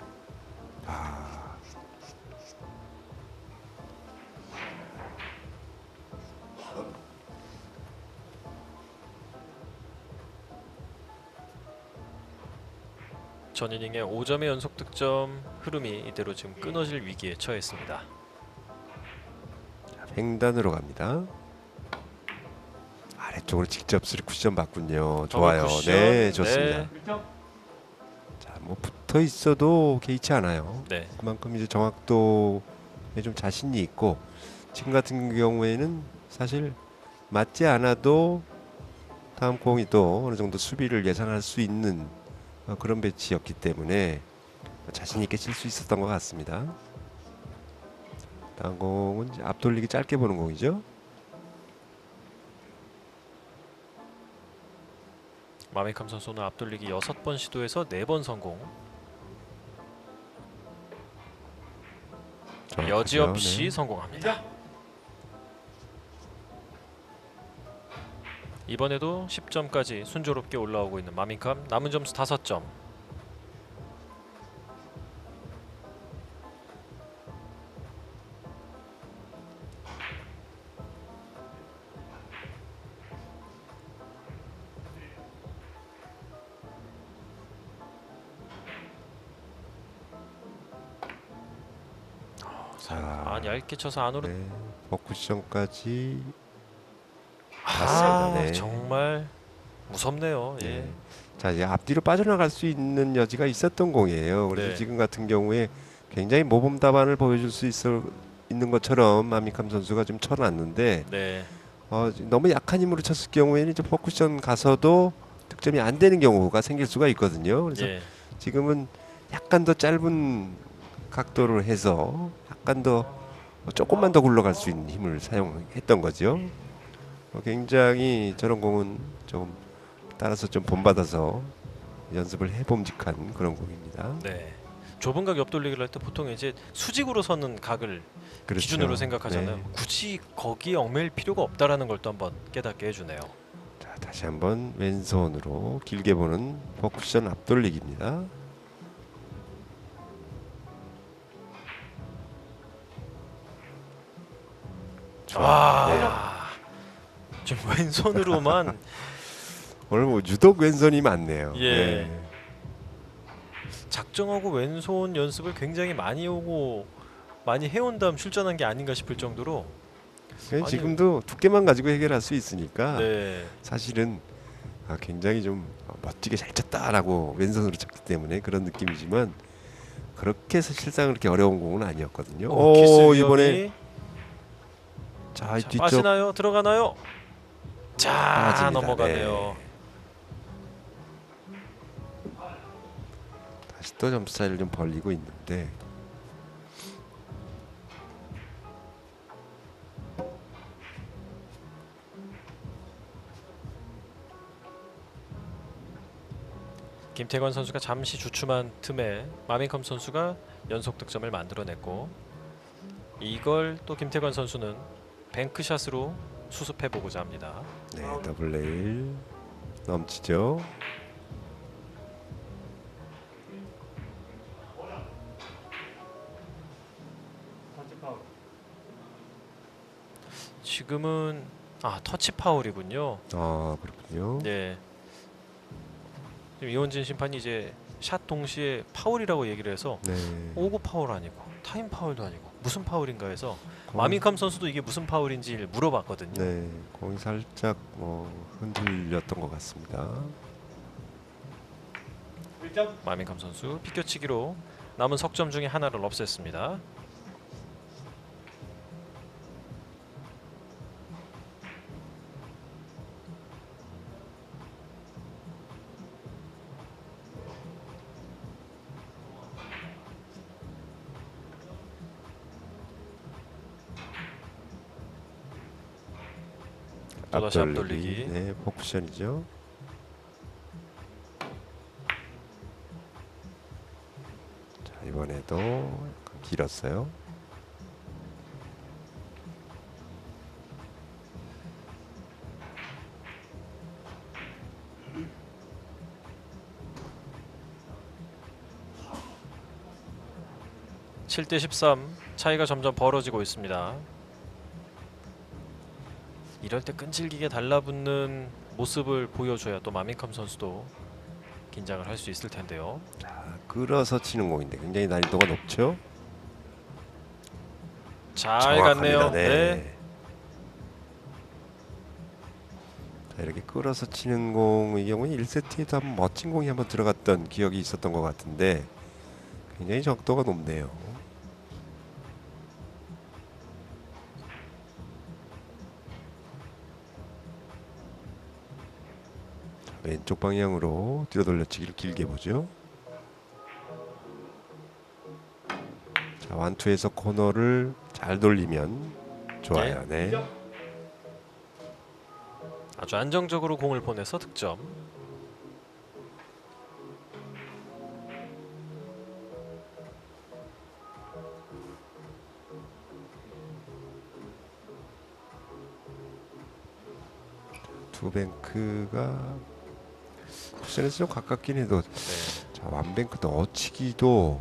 전 이닝에 5점의 연속 득점 흐름이 이대로 지금 끊어질 위기에 처했습니다. 횡단으로 갑니다. 아래쪽으로 직접 3쿠션 받군요. 좋아요. 쿠션. 네, 좋습니다. 네. 1점. 자, 뭐 붙어 있어도 개의치 않아요. 네. 그만큼 이제 정확도에 좀 자신이 있고 지금 같은 경우에는 사실 맞지 않아도 다음 공이 또 어느 정도 수비를 예상할 수 있는 그런 배치였기 때문에 자신 있게 칠 수 있었던 것 같습니다. 다음 공은 이제 앞돌리기 짧게 보는 공이죠. 마미캄 선수는 앞돌리기 6번 시도해서 4번 성공. 여지없이 네. 성공합니다. 2점. 이번에도 10점까지 순조롭게 올라오고 있는 마민캄. 남은 점수 5점. 자, 얇게 쳐서 안으로. 네, 버쿠션까지 아, 맞습니다. 네. 정말 무섭네요. 예. 네. 자, 이제 앞뒤로 빠져나갈 수 있는 여지가 있었던 공이에요. 그래서 네. 지금 같은 경우에 굉장히 모범 답안을 보여줄 수 있는 것처럼 마미캄 선수가 좀 쳐놨는데 네. 너무 약한 힘으로 쳤을 경우에는 이제 퍼쿠션 가서도 득점이 안 되는 경우가 생길 수가 있거든요. 그래서 예. 지금은 약간 더 짧은 각도를 해서 약간 더 조금만 더 굴러갈 수 있는 힘을 사용했던 거죠. 굉장히 저런 공은 좀 따라서 좀 본받아서 연습을 해봄직한 그런 공입니다. 네. 좁은 각 옆돌리기를 할 때 보통 이제 수직으로 서는 각을 그렇죠. 기준으로 생각하잖아요. 네. 굳이 거기에 얽매일 필요가 없다라는 걸 또 한번 깨닫게 해주네요. 자, 다시 한번 왼손으로 길게 보는 퍼쿠션 앞돌리기입니다. 지금 왼손으로만 오늘 뭐 유독 왼손이 많네요. 예. 네. 작정하고 왼손 연습을 굉장히 많이 해온 다음 출전한 게 아닌가 싶을 정도로. 아니, 지금도 두께만 가지고 해결할 수 있으니까 네. 사실은 굉장히 좀 멋지게 잘 쳤다라고 왼손으로 쳤기 때문에 그런 느낌이지만 그렇게 해서 실상 그렇게 어려운 공은 아니었거든요. 키스 위험이. 이번에 자, 자, 뒤쪽 빠지나요? 들어가나요? 자, 빠집니다. 넘어가네요. 다시 또 점수 차이를 좀 벌리고 있는데 김태관 선수가 잠시 주춤한 틈에 마민컴 선수가 연속 득점을 만들어냈고 이걸 또 김태관 선수는 뱅크샷으로 수습해 보고자 합니다. 네, 더블 레일 넘치죠. 터치 파울. 지금은 터치 파울이군요. 아, 그렇군요. 네. 지금 이원진 심판이 이제 샷 동시에 파울이라고 얘기를 해서 네. 오구 파울 아니고 타임 파울도 아니고 무슨 파울인가 해서 공- 마민컴 선수도 이게 무슨 파울인지 물어봤거든요. 네, 공이 살짝 흔들렸던 것 같습니다. 1점. 마민컴 선수 비껴치기로 남은 석점 중에 하나를 없앴습니다. 또다시 앞돌리기. 네, 포쿠션이죠. 자, 이번에도 약간 길었어요. 칠 대 13 차이가 점점 벌어지고 있습니다. 이럴 때 끈질기게 달라붙는 모습을 보여줘야 또 마민컴 선수도 긴장을 할 수 있을 텐데요. 자, 끌어서 치는 공인데 굉장히 난이도가 높죠. 잘 정확합니다. 갔네요. 네. 네. 자, 이렇게 끌어서 치는 공의 경우는 1세트에도 한번 멋진 공이 한번 들어갔던 기억이 있었던 것 같은데 굉장히 적도가 높네요. 자, 왼쪽 방향으로 뒤로 돌려치기를 길게 보죠. 자, 완투에서 코너를 잘 돌리면 좋아요. 네. 아주 안정적으로 공을 보내서 득점. 두 뱅크가 쿠션에서 좀 가깝긴 해도 네. 자, 완뱅크 넣어치기도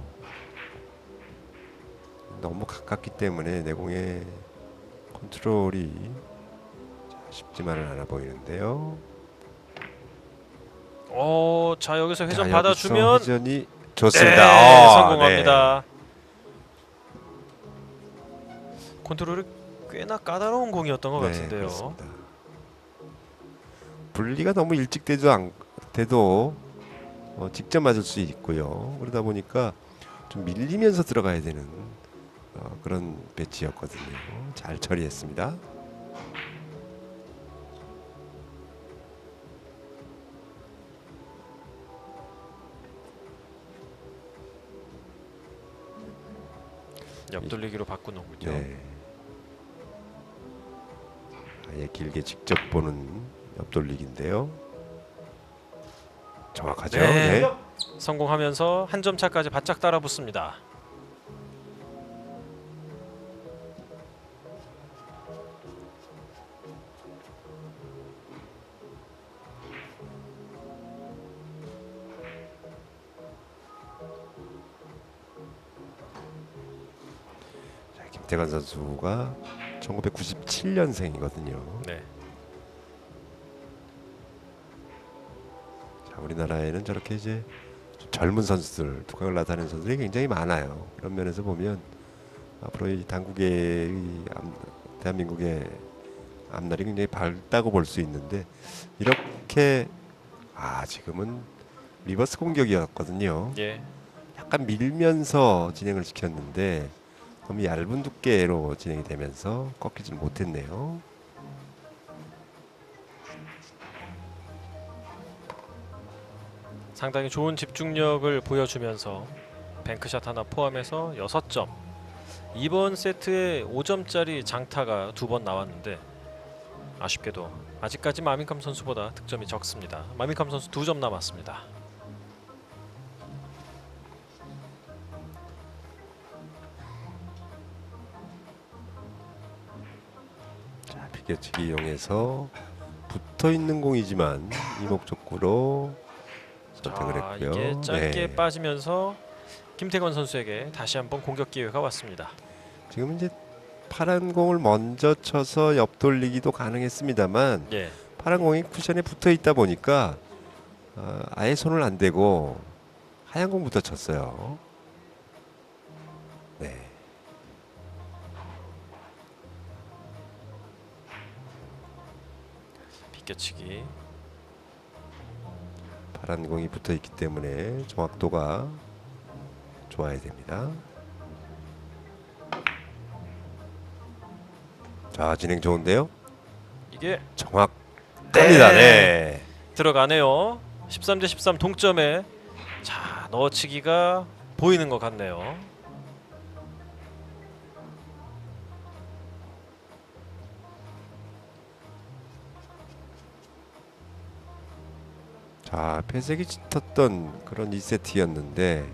너무 가깝기 때문에 내공의 컨트롤이 쉽지만은 않아 보이는데요. 자 여기서 회전 자, 받아주면 여기서 회전이 좋습니다. 네, 네. 성공합니다. 컨트롤이 꽤나 까다로운 공이었던 것 네, 같은데요. 그렇습니다. 분리가 너무 일찍 돼도 직접 맞을 수 있고요. 그러다 보니까 좀 밀리면서 들어가야 되는 그런 배치였거든요. 잘 처리했습니다. 옆돌리기로 바꾸는군요. 네. 아예 길게 직접 보는 옆돌리기인데요. 정확하죠? 네. 네. 성공하면서 한 점 차까지 바짝 따라붙습니다. 자, 김태관 선수가 1997년생이거든요. 네. 자, 우리나라에는 저렇게 이제 좀 젊은 선수들, 두각을 나타내는 선수들이 굉장히 많아요. 그런 면에서 보면 앞으로 이 당국의 대한민국의 앞날이 굉장히 밝다고 볼 수 있는데 이렇게 지금은 리버스 공격이었거든요. 예. 약간 밀면서 진행을 시켰는데 너무 얇은 두께로 진행이 되면서 꺾이지 못했네요. 상당히 좋은 집중력을 보여주면서 뱅크샷 하나 포함해서 6점. 이번 세트에 5점짜리 장타가 2번 나왔는데 아쉽게도 아직까지 마민컴 선수보다 득점이 적습니다. 마민컴 선수 2점 남았습니다. 비껴치기 이용해서 붙어 있는 공이지만 이목적구로 선택을 자, 했고요. 이게 짧게 네. 빠지면서 김태권 선수에게 다시 한번 공격 기회가 왔습니다. 지금 이제 파란 공을 먼저 쳐서 옆돌리기도 가능했습니다만 예. 파란 공이 쿠션에 붙어 있다 보니까 아예 손을 안 대고 하얀 공부터 쳤어요. 네. 비껴치기. 파란 공이 붙어 있기 때문에 정확도가 좋아야 됩니다. 자, 진행 좋은데요? 이게 정확합니다. 네. 들어가네요. 13대 13 동점에 자, 넣어치기가 보이는 것 같네요. 자, 패색이 짙었던 그런 2세트였는데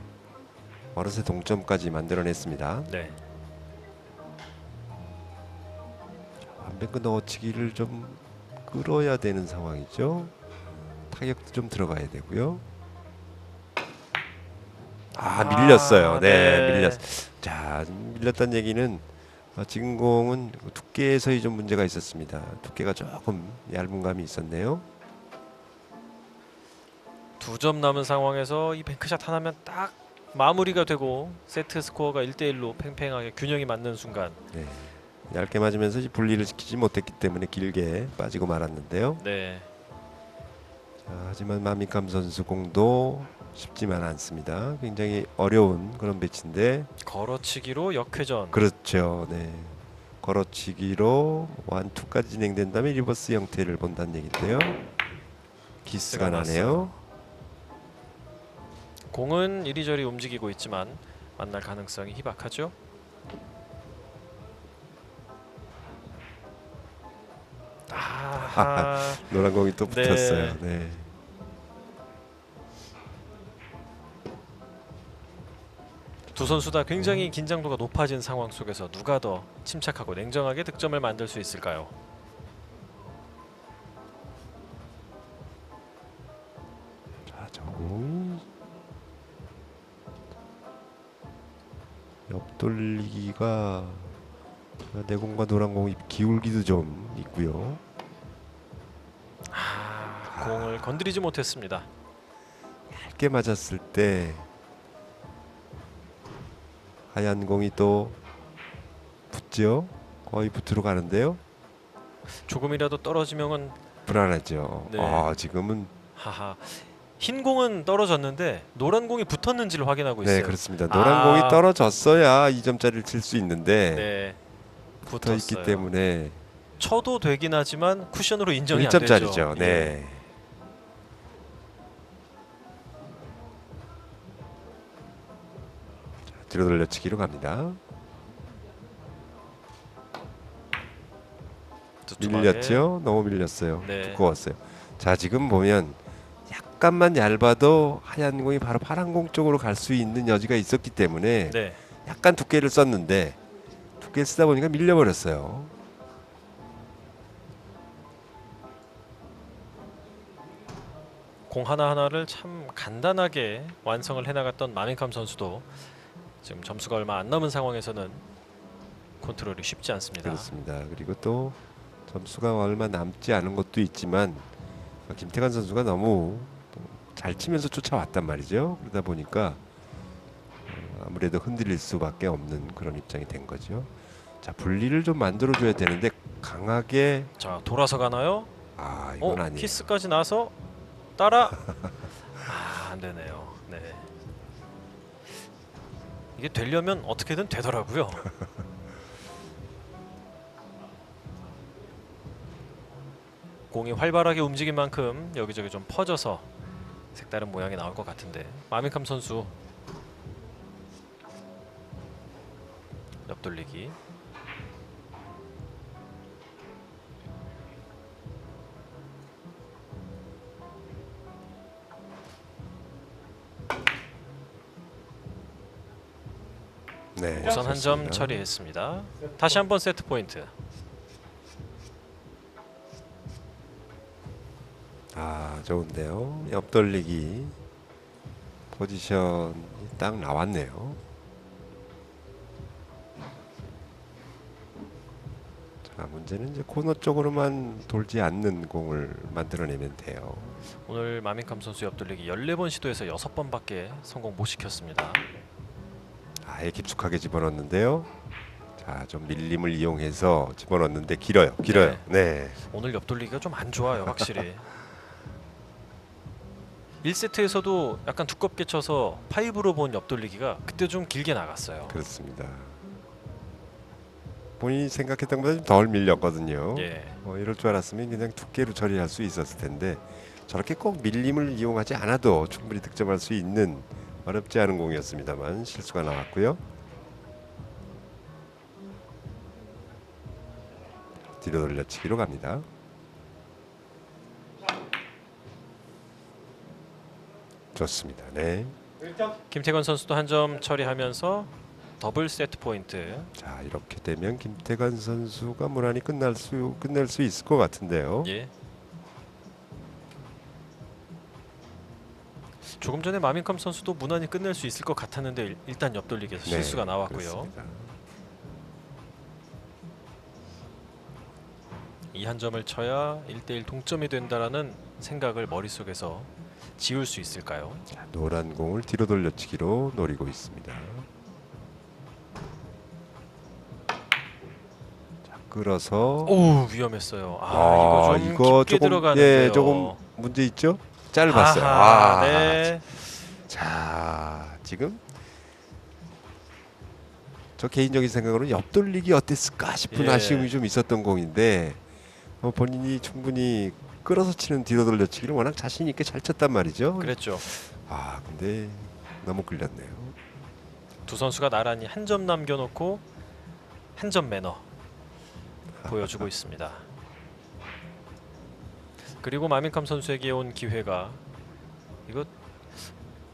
어느새 동점까지 만들어냈습니다. 네. 반뱅크 넣어치기를 좀 끌어야 되는 상황이죠. 타격도 좀 들어가야 되고요. 밀렸어요. 네, 밀렸. 자, 밀렸다는 얘기는 지금 공은 두께에서의 좀 문제가 있었습니다. 두께가 조금 얇은 감이 있었네요. 2점 남은 상황에서 이 뱅크샷 하나면 딱 마무리가 되고 세트 스코어가 1대1로 팽팽하게 균형이 맞는 순간. 네, 얇게 맞으면서 분리를 시키지 못했기 때문에 길게 빠지고 말았는데요. 네. 자, 하지만 마미캄 선수 공도 쉽지만 않습니다. 굉장히 어려운 그런 배치인데 걸어치기로 역회전. 그렇죠. 네, 걸어치기로 완투까지 진행된다면 리버스 형태를 본다는 얘기인데요. 기스가 나네요. 공은 이리저리 움직이고 있지만 만날 가능성이 희박하죠. 아하. 노란 공이 또 네. 붙었어요. 네. 두 선수 다 굉장히 긴장도가 높아진 상황 속에서 누가 더 침착하고 냉정하게 득점을 만들 수 있을까요? 자, 저 공이 옆돌리기가 내공과 노란 공이 기울기도 좀 있고요. 공을 건드리지 못했습니다. 얇게 맞았을 때 하얀 공이 또 붙죠. 거의 붙으러 가는데요. 조금이라도 떨어지면은 불안하죠. 네. 지금은 하하. 흰 공은 떨어졌는데 노란 공이 붙었는지를 확인하고 있어요. 네, 그렇습니다. 노란 공이 떨어졌어야 2점짜리를 칠 수 있는데 네. 붙어 있기 때문에 쳐도 되긴 하지만 쿠션으로 인정이 안 되죠. 1점짜리죠. 예. 네. 자, 뒤로 돌려치기로 갑니다. 두툼하게. 밀렸죠? 너무 밀렸어요. 네. 두꺼웠어요. 자, 지금 보면 약간만 얇아도 하얀 공이 바로 파란 공 쪽으로 갈 수 있는 여지가 있었기 때문에 네. 약간 두께를 썼는데 두께 쓰다 보니까 밀려버렸어요. 공 하나하나를 참 간단하게 완성을 해나갔던 마민캄 선수도 지금 점수가 얼마 안 남은 상황에서는 컨트롤이 쉽지 않습니다. 그렇습니다. 그리고 또 점수가 얼마 남지 않은 것도 있지만 김태관 선수가 너무 잘 치면서 쫓아왔단 말이죠. 그러다 보니까 아무래도 흔들릴 수밖에 없는 그런 입장이 된 거죠. 자, 분리를 좀 만들어줘야 되는데 강하게 자, 돌아서 가나요? 이건 아니에요. 키스까지 나서 따라 안 되네요. 네. 이게 되려면 어떻게든 되더라고요. 공이 활발하게 움직인 만큼 여기저기 좀 퍼져서 색다른 모양이 나올 것 같은데 마민캄 선수 옆돌리기. 네, 우선 한 점 좋습니다. 처리했습니다. 다시 한번 세트 포인트. 아, 좋은데요. 옆돌리기 포지션이 딱 나왔네요. 자, 문제는 이제 코너 쪽으로만 돌지 않는 공을 만들어내면 돼요. 오늘 마민캄 선수 옆돌리기 14번 시도해서 6번밖에 성공 못 시켰습니다. 아예 깊숙하게 집어넣는데요. 자, 좀 밀림을 이용해서 집어넣는데 길어요. 네. 오늘 옆돌리기가 좀 안 좋아요, 확실히. 1세트에서도 약간 두껍게 쳐서 5로 본 옆돌리기가 그때 좀 길게 나갔어요. 그렇습니다. 본인이 생각했던 것보다 좀 덜 밀렸거든요. 예. 이럴 줄 알았으면 그냥 두께로 처리할 수 있었을 텐데 저렇게 꼭 밀림을 이용하지 않아도 충분히 득점할 수 있는 어렵지 않은 공이었습니다만 실수가 나왔고요. 뒤로 돌려치기로 갑니다. 좋습니다. 네. 1점. 김태건 선수도 한 점 처리하면서 더블 세트 포인트. 자, 이렇게 되면 김태관 선수가 무난히 끝낼 수 있을 것 같은데요. 예. 조금 전에 마민캄 선수도 무난히 끝낼 수 있을 것 같았는데 일단 옆돌리기에서 네, 실수가 나왔고요. 그렇습니다. 이 한 점을 쳐야 1대1 동점이 된다라는 생각을 머릿속에서 지울 수 있을까요? 자, 노란 공을 뒤로 돌려치기로 노리고 있습니다. 자, 끌어서 오, 위험했어요. 이거 좀 깊게 조금 들어가는데요. 조금 문제 있죠? 짧았어요. 아하, 네. 자, 지금 저 개인적인 생각으로는 옆돌리기 어땠을까 싶은 예. 아쉬움이 좀 있었던 공인데 본인이 충분히 끌어서 치는 뒤로 돌려치기를 워낙 자신 있게 잘 쳤단 말이죠. 그랬죠. 근데 너무 끌렸네요. 두 선수가 나란히 한 점 남겨놓고 한 점 매너 보여주고 있습니다. 그리고 마민캄 선수에게 온 기회가 이거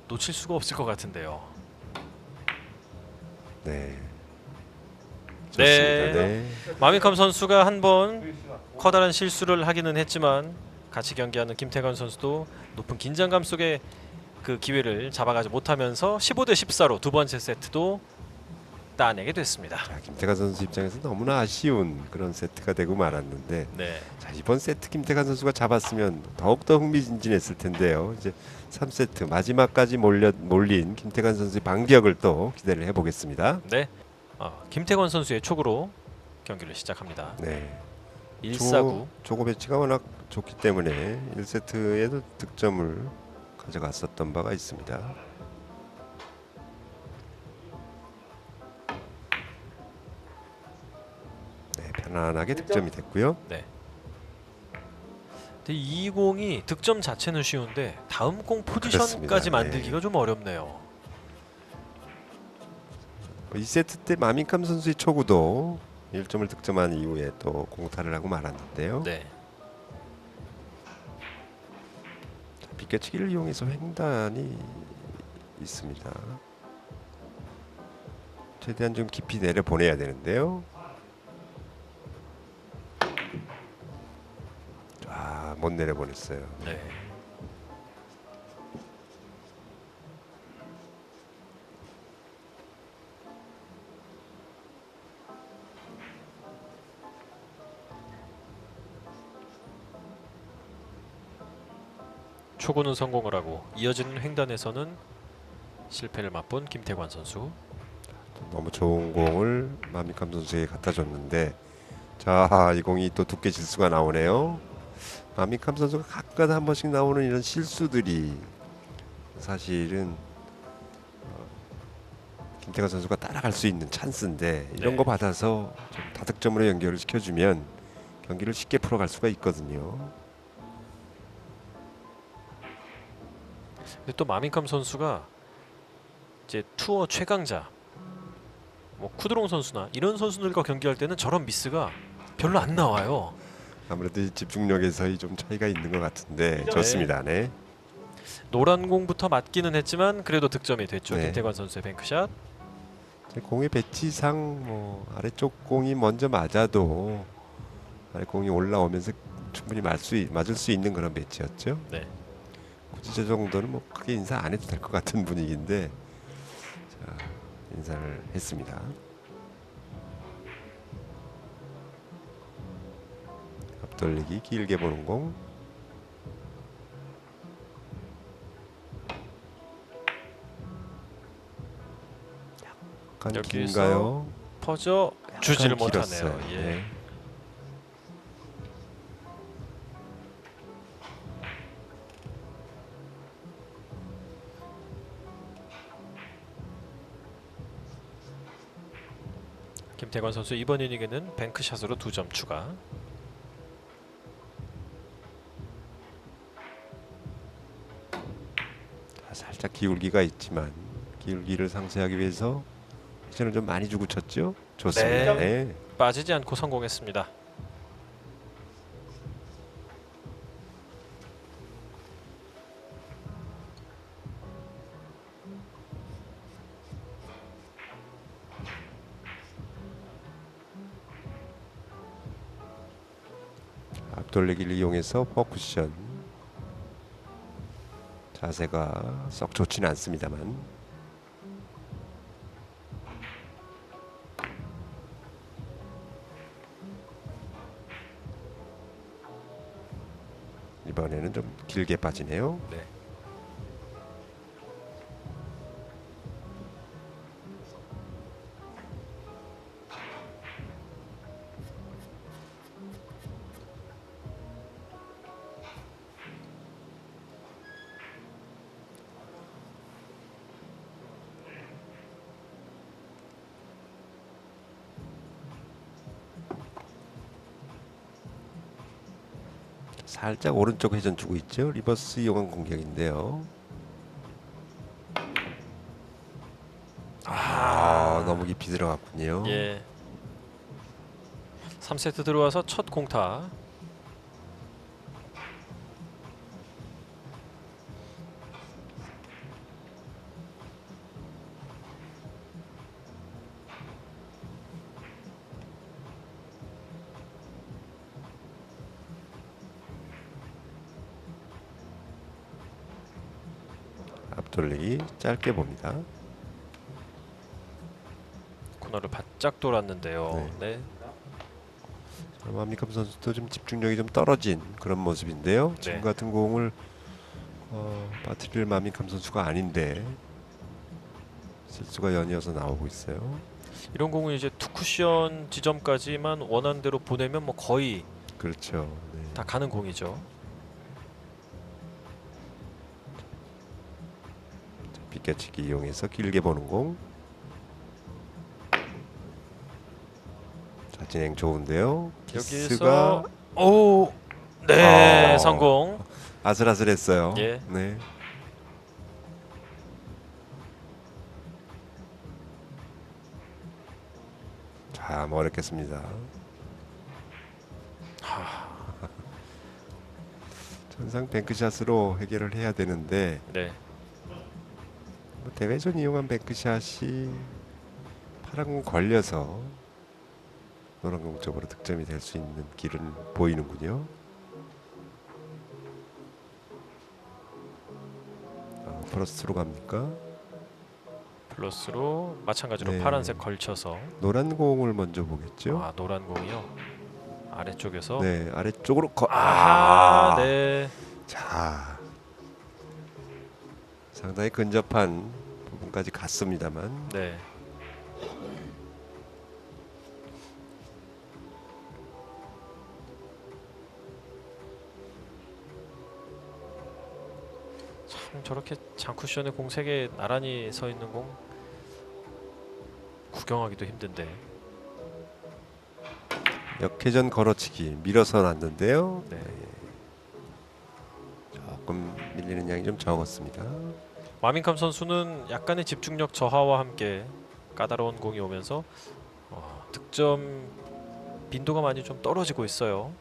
놓칠 수가 없을 것 같은데요. 네. 네. 좋습니다. 네. 마민캄 선수가 한 번 커다란 실수를 하기는 했지만 같이 경기하는 김태관 선수도 높은 긴장감 속에 그 기회를 잡아가지 못하면서 15대 14로 두 번째 세트도 따내게 됐습니다. 자, 김태관 선수 입장에서 너무나 아쉬운 그런 세트가 되고 말았는데 네. 자, 이번 세트 김태관 선수가 잡았으면 더욱더 흥미진진했을 텐데요. 이제 3세트 마지막까지 몰린 김태관 선수의 반격을 또 기대를 해보겠습니다. 네. 김태관 선수의 촉으로 경기를 시작합니다. 네. 1-4-9. 조고 배치가 워낙 좋기 때문에 1세트에도 득점을 가져갔었던 바가 있습니다. 네, 편안하게 득점이 됐고요. 네. 근데 이 공이 득점 자체는 쉬운데 다음 공 포지션까지 그렇습니다. 만들기가 좀 어렵네요. 2세트 때 마민캄 선수의 초구도 1점을 득점한 이후에 또 공타를 하고 말았는데요. 네. 비껴치기를 이용해서 횡단이 있습니다. 최대한 좀 깊이 내려 보내야 되는데요. 못 내려 보냈어요. 네. 초구는 성공을 하고 이어지는 횡단에서는 실패를 맛본 김태관 선수. 너무 좋은 공을 마민캄 선수에게 갖다 줬는데 자, 이 공이 또 두께 질수가 나오네요. 마민캄 선수가 가끔 한 번씩 나오는 이런 실수들이 사실은 김태관 선수가 따라갈 수 있는 찬스인데 이런 네. 거 받아서 좀 다득점으로 연결을 시켜주면 경기를 쉽게 풀어갈 수가 있거든요. 근데 또 마민캄 선수가 이제 투어 최강자 뭐 쿠드롱 선수나 이런 선수들과 경기할 때는 저런 미스가 별로 안 나와요. 아무래도 이 집중력에서의 좀 차이가 있는 것 같은데 네. 좋습니다. 네. 노란 공부터 맞기는 했지만 그래도 득점이 됐죠. 네. 김태관 선수의 뱅크샷. 공의 배치상 뭐 아래쪽 공이 먼저 맞아도 아래 공이 올라오면서 충분히 맞을 수 있는 그런 배치였죠. 네. 굳이 저 정도는 뭐 크게 인사 안 해도 될 것 같은 분위기인데 자, 인사를 했습니다. 앞돌리기 길게 보는 공. 약간 여기에서 긴가요? 퍼져 주지를 약간 못하네요. 길었어요. 예. 네. 김태관 선수 이번 이닝에는 뱅크샷으로 2점 추가. 살짝 기울기가 있지만 기울기를 상쇄하기 위해서 회전을 좀 많이 주고 쳤죠. 좋습니다. 네. 네. 빠지지 않고 성공했습니다. 앞돌리기를 이용해서 퍼쿠션. 자세가 썩 좋지는 않습니다만 이번에는 좀 길게 빠지네요. 네. 살짝 오른쪽 회전 주고 있죠. 리버스 이용한 공격인데요. 너무 깊이 들어갔군요. 예. 3세트 들어와서 첫 공타. 앞돌리기 짧게 봅니다. 코너를 바짝 돌았는데요. 네. 마미캄 선수도 좀 집중력이 좀 떨어진 그런 모습인데요. 지금 네. 같은 공을 빠뜨릴 마미캄 선수가 아닌데 실수가 연이어서 나오고 있어요. 이런 공은 이제 투 쿠션 지점까지만 원하는 대로 보내면 뭐 거의 그렇죠. 네. 다 가는 공이죠. 비껴치기 이용해서 길게 보는 공. 자, 진행 좋은데요. 여기서 오, 네, 성공. 아슬아슬했어요. 예. 네. 자, 뭐 어렵겠습니다. 전상 뱅크샷으로 해결을 해야 되는데 네. 뭐 대회전 이용한 뱅크샷이 파란 공 걸려서 노란 공 쪽으로 득점이 될 수 있는 길은 보이는군요. 플러스로 갑니까? 플러스로 마찬가지로 네. 파란색 걸쳐서 노란 공을 먼저 보겠죠. 아, 노란 공이요. 아래쪽에서 네, 아래쪽으로 아하, 네. 자, 상당히 근접한 부분까지 갔습니다만 네. 참 저렇게 장쿠션에 공 3개 나란히 서 있는 공 구경하기도 힘든데. 역회전 걸어치기 밀어서 놨는데요. 네. 조금 밀리는 양이 좀 적었습니다. 마민캄 선수는 약간의 집중력 저하와 함께 까다로운 공이 오면서 득점 빈도가 많이 좀 떨어지고 있어요.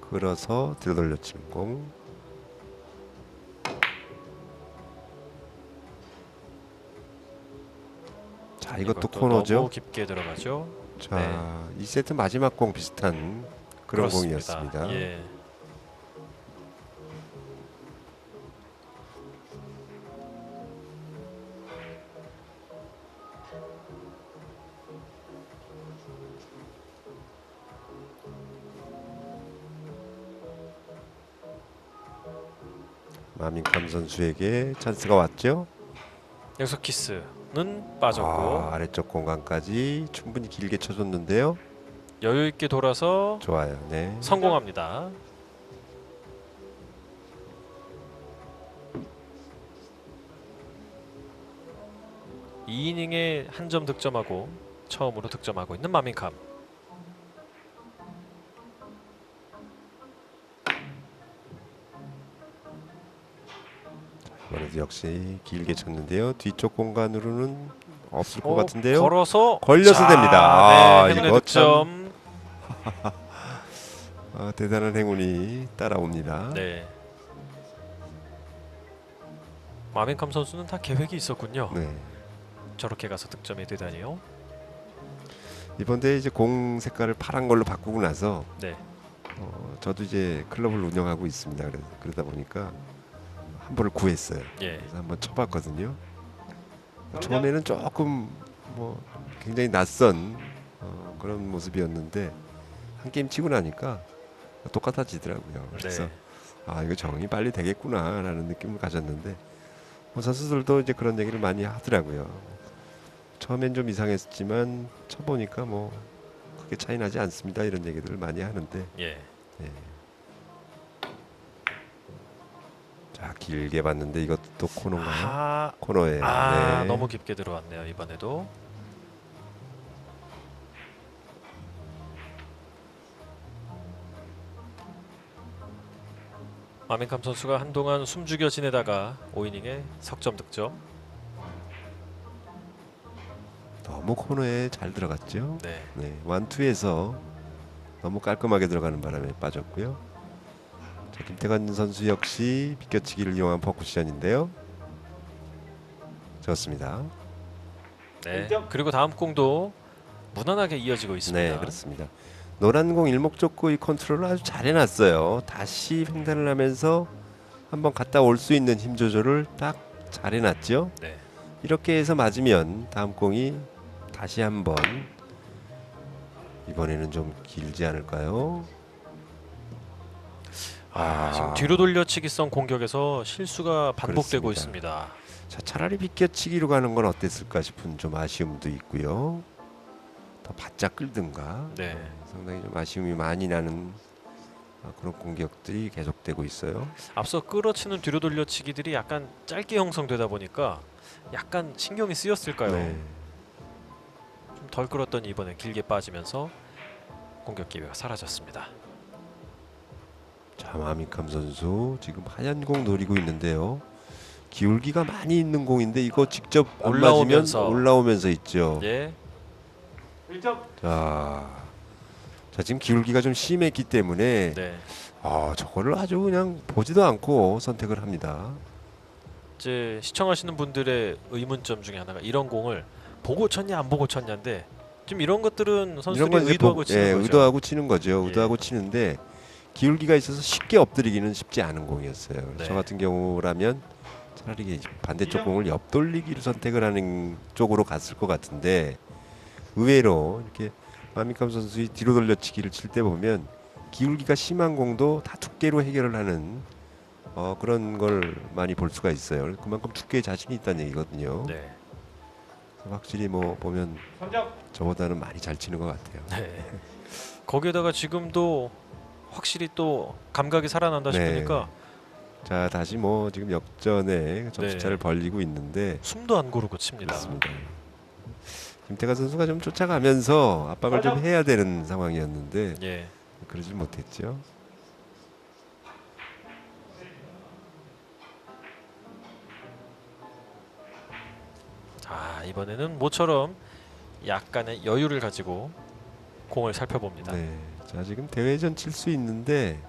끌어서 들돌려 치는 공. 자, 이것도 이것도 코너죠. 너무 깊게 들어가죠. 자, 네. 2세트 마지막 공 비슷한 그런 그렇습니다. 공이었습니다. 예. 마밍캄 선수에게 찬스가 왔죠. 여기서 키스는 빠졌고 아래쪽 공간까지 충분히 길게 쳐줬는데요. 여유 있게 돌아서 좋아요. 네. 성공합니다. 이 이닝에 한 점 득점하고 처음으로 득점하고 있는 마밍캄. 이번에도 역시 길게 쳤는데요. 뒤쪽 공간으로는 없을 것 같은데요. 걸어서 걸려서 됩니다. 네, 행운의 이거 득점. 대단한 행운이 따라옵니다. 네. 마밍캄 선수는 다 계획이 있었군요. 네. 저렇게 가서 득점이 되다니요. 이번 대회 이제 공 색깔을 파란 걸로 바꾸고 나서 네. 저도 이제 클럽을 운영하고 있습니다. 그러다 보니까 한 번을 구했어요. 예. 그래서 한번 쳐봤거든요. 처음에는 조금 뭐 굉장히 낯선 그런 모습이었는데 한 게임 치고 나니까 똑같아지더라고요. 그래서 네. 이거 적응이 빨리 되겠구나라는 느낌을 가졌는데 선수들도 이제 그런 얘기를 많이 하더라고요. 처음엔 좀 이상했지만 쳐보니까 뭐 크게 차이 나지 않습니다. 이런 얘기들을 많이 하는데 예. 자, 길게 봤는데 이것도 또 코너인가요? 아, 코너에 네. 너무 깊게 들어왔네요. 이번에도. 마밍캄 선수가 한동안 숨죽여 지내다가 5이닝에 석점 득점. 너무 코너에 잘 들어갔죠. 네. 네, 원투에서 너무 깔끔하게 들어가는 바람에 빠졌고요. 자, 김태관 선수 역시 비껴치기를 이용한 퍼쿠션인데요. 좋습니다. 네. 그리고 다음 공도 무난하게 이어지고 있습니다. 네, 그렇습니다. 노란 공 일목적고 이 컨트롤을 아주 잘 해놨어요. 다시 횡단을 하면서 한번 갔다 올 수 있는 힘 조절을 딱 잘 해놨죠. 네. 이렇게 해서 맞으면 다음 공이 다시 한번 이번에는 좀 길지 않을까요? 지금 뒤로 돌려치기성 공격에서 실수가 반복되고 그렇습니다. 있습니다. 자, 차라리 비껴치기로 가는 건 어땠을까 싶은 좀 아쉬움도 있고요. 더 바짝 끌든가. 네. 상당히 좀 아쉬움이 많이 나는 그런 공격들이 계속되고 있어요. 앞서 끌어치는 뒤로 돌려치기들이 약간 짧게 형성되다 보니까 약간 신경이 쓰였을까요? 네. 좀 덜 끌었더니 이번에 길게 빠지면서 공격 기회가 사라졌습니다. 자, 마밍캄 선수 지금 하얀 공 노리고 있는데요. 기울기가 많이 있는 공인데 이거 직접 안 올라오면서. 맞으면 올라오면서 있죠. 예. 1점. 자, 지금 기울기가 좀 심했기 때문에 네. 저거를 아주 그냥 보지도 않고 선택을 합니다. 이제 시청하시는 분들의 의문점 중에 하나가 이런 공을 보고 쳤냐 안 보고 쳤냐인데 지금 이런 것들은 이런 선수들이 건 이제 의도하고 치는 거죠. 의도하고 치는 거죠. 예. 의도하고 치는데 기울기가 있어서 쉽게 엎드리기는 쉽지 않은 공이었어요. 네. 저 같은 경우라면 차라리 반대쪽 공을 옆돌리기로 선택을 하는 쪽으로 갔을 것 같은데 의외로 이렇게 마밍캄 선수의 뒤로 돌려치기를 칠 때 보면 기울기가 심한 공도 다 두께로 해결을 하는 그런 걸 많이 볼 수가 있어요. 그만큼 두께에 자신이 있다는 얘기거든요. 네. 확실히 뭐 보면 3점. 저보다는 많이 잘 치는 것 같아요. 네. 거기에다가 지금도 확실히 또 감각이 살아난다 네. 싶으니까 자, 다시 뭐 지금 역전에 점수차를 네. 벌리고 있는데 숨도 안 고르고 칩니다. 그렇습니다. 김태관 선수가 좀 쫓아가면서 압박을 좀 해야 되는 상황이었는데 예. 그러질 못했죠. 자, 이번에는 모처럼 약간의 여유를 가지고 공을 살펴봅니다. 네. 자, 지금 대회전 칠 수 있는데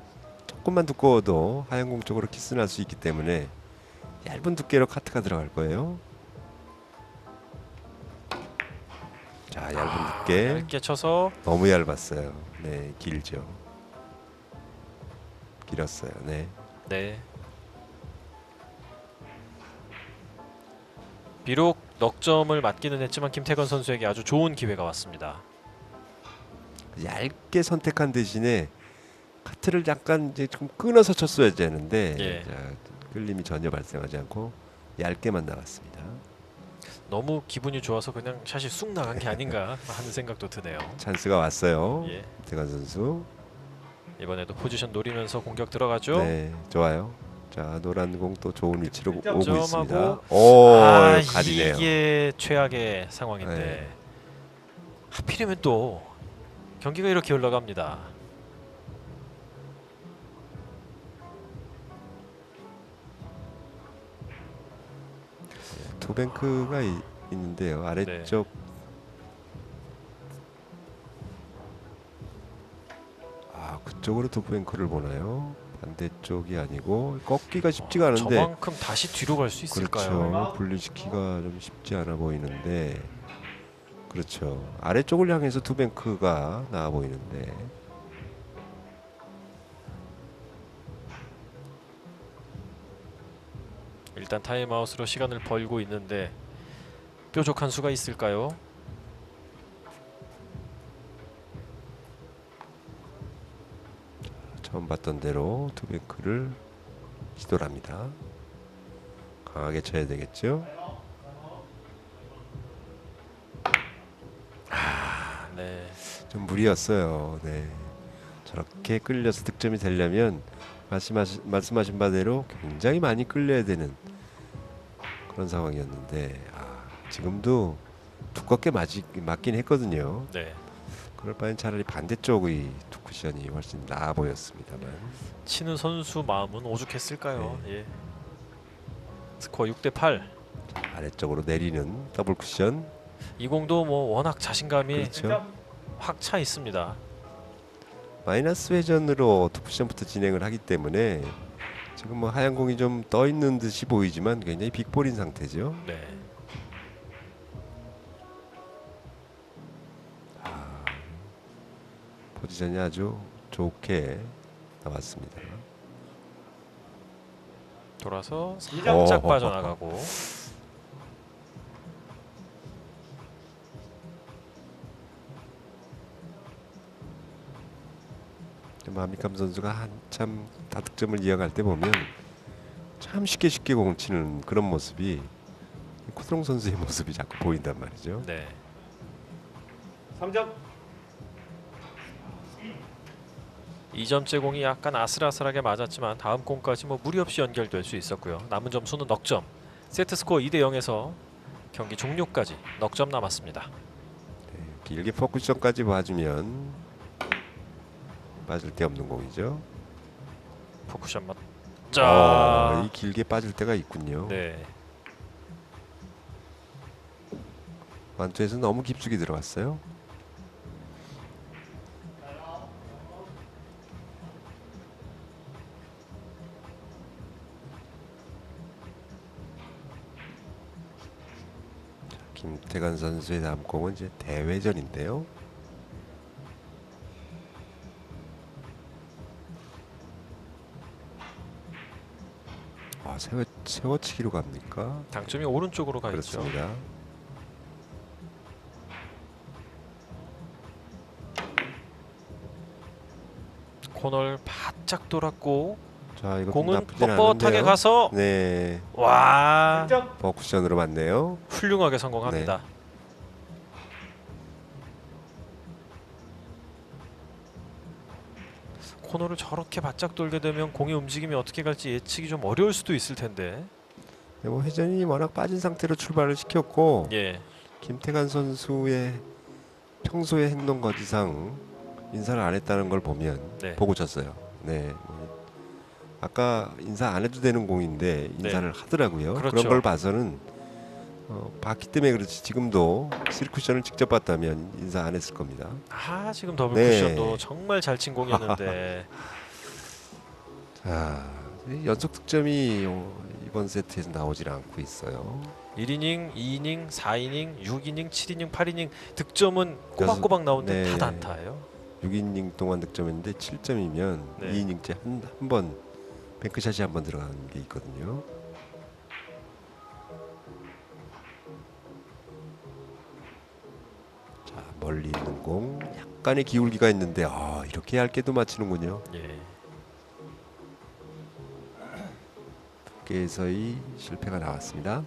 조금만 두꺼워도 하얀 공 쪽으로 키스 날 수 있기 때문에 얇은 두께로 카트가 들어갈 거예요. 자, 얇은 두께. 얇게 쳐서 너무 얇았어요. 네, 길죠. 길었어요. 네. 네. 비록 넉점을 맞기는 했지만 김태건 선수에게 아주 좋은 기회가 왔습니다. 얇게 선택한 대신에 카트를 약간 이제 좀 끊어서 쳤어야 되는데 예. 자, 끌림이 전혀 발생하지 않고 얇게만 나갔습니다. 너무 기분이 좋아서 그냥 샷이 쑥 나간 게 아닌가 하는 생각도 드네요. 찬스가 왔어요. 예. 태관 선수. 이번에도 포지션 노리면서 공격 들어가죠. 네, 좋아요. 자, 노란 공 또 좋은 위치로 오고 점하고 있습니다. 오, 아, 가리네요. 이게 최악의 상황인데 네. 하필이면 또 경기가 이렇게 흘러갑니다. 투뱅크가 있는데요. 아래쪽 그쪽으로 투뱅크를 보나요? 반대쪽이 아니고 꺾기가 쉽지가 않은데 저만큼 다시 뒤로 갈 수 있을까요? 그렇죠. 분리시키가 좀 쉽지 않아 보이는데 그렇죠. 아래쪽을 향해서 투뱅크가 나와 보이는데 일단 타임아웃으로 시간을 벌고 있는데 뾰족한 수가 있을까요? 처음 봤던 대로 투뱅크를 시도를 합니다. 강하게 쳐야 되겠죠. 네. 좀 무리였어요. 네. 저렇게 끌려서 득점이 되려면 말씀하신 바대로 굉장히 많이 끌려야 되는 그런 상황이었는데 지금도 두껍게 맞긴 했거든요. 네. 그럴 바엔 차라리 반대쪽의 투쿠션이 훨씬 나아 보였습니다만 치는 선수 마음은 오죽했을까요? 예. 스코어 6대8. 아래쪽으로 내리는 더블 쿠션. 이 공도 뭐 워낙 자신감이 그렇죠. 확 차 있습니다. 마이너스 회전으로 투쿠션부터 진행을 하기 때문에 지금 뭐 하얀 공이 좀 떠 있는 듯이 보이지만 굉장히 빅볼인 상태죠. 네. 포지션이 아주 좋게 나왔습니다. 돌아서 살짝 오. 빠져나가고 마미캄 선수가 한참 다득점을 이어갈 때 보면 참 쉽게 공을 치는 그런 모습이 쿠드롱 선수의 모습이 자꾸 보인단 말이죠. 네. 3점. 2점째 공이 약간 아슬아슬하게 맞았지만 다음 공까지 뭐 무리 없이 연결될 수 있었고요. 남은 점수는 넉점. 세트 스코어 2대 0에서 경기 종료까지 넉점 남았습니다. 네, 길게 포쿠션까지 봐주면 빠질 데 없는 공이죠. 포쿠션 맞자. 이 길게 빠질 때가 있군요. 네. 완투에서 너무 깊숙이 들어갔어요. 김태관 선수의 다음 공은 이제 대회전인데요. 세워치기로 갑니까? 당점이 오른쪽으로 가 있죠. 그렇습니다. 코너를 바짝 돌았고 자, 이거 공은 나쁘진 뻣뻣하게 않은데요. 가서 네, 와 1점. 버쿠션으로 맞네요. 훌륭하게 성공합니다. 코너를 저렇게 바짝 돌게 되면 공의 움직임이 어떻게 갈지 예측이 좀 어려울 수도 있을 텐데. 네, 뭐 회전이 워낙 빠진 상태로 출발을 시켰고 예. 김태관 선수의 평소의 행동 거지상 인사를 안 했다는 걸 보면 네. 보고 쳤어요. 네, 아까 인사 안 해도 되는 공인데 인사를 하더라고요. 그렇죠. 그런 걸 봐서는 봤기 때문에 그렇지 지금도 3쿠션을 직접 봤다면 인사 안 했을 겁니다. 아 지금 더블 네. 쿠션도 정말 잘 친 공이었는데 자, 연속 득점이 이번 세트에서 나오질 않고 있어요. 1이닝, 2이닝, 4이닝, 6이닝, 7이닝, 8이닝 득점은 꼬박꼬박 나오는데 네. 다 단타예요. 6이닝 동안 득점했는데 7점이면 네. 2이닝째 한 번 뱅크샷이 한 번 들어가는 게 있거든요. 자, 멀리 있는 공 약간의 기울기가 있는데 이렇게 얇게도 맞히는군요. 예. 두께에서의 실패가 나왔습니다.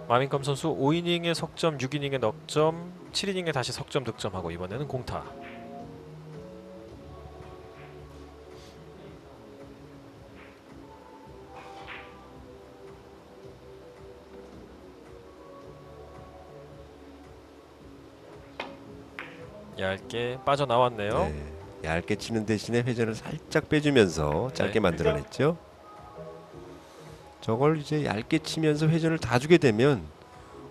마민컴 선수 5이닝에 석점, 6이닝에 넉점, 7이닝에 다시 석점 득점하고 이번에는 공타. 얇게 빠져나왔네요. 네, 얇게 치는 대신에 회전을 살짝 빼주면서 짧게 네. 만들어냈죠. 저걸 이제 얇게 치면서 회전을 다 주게 되면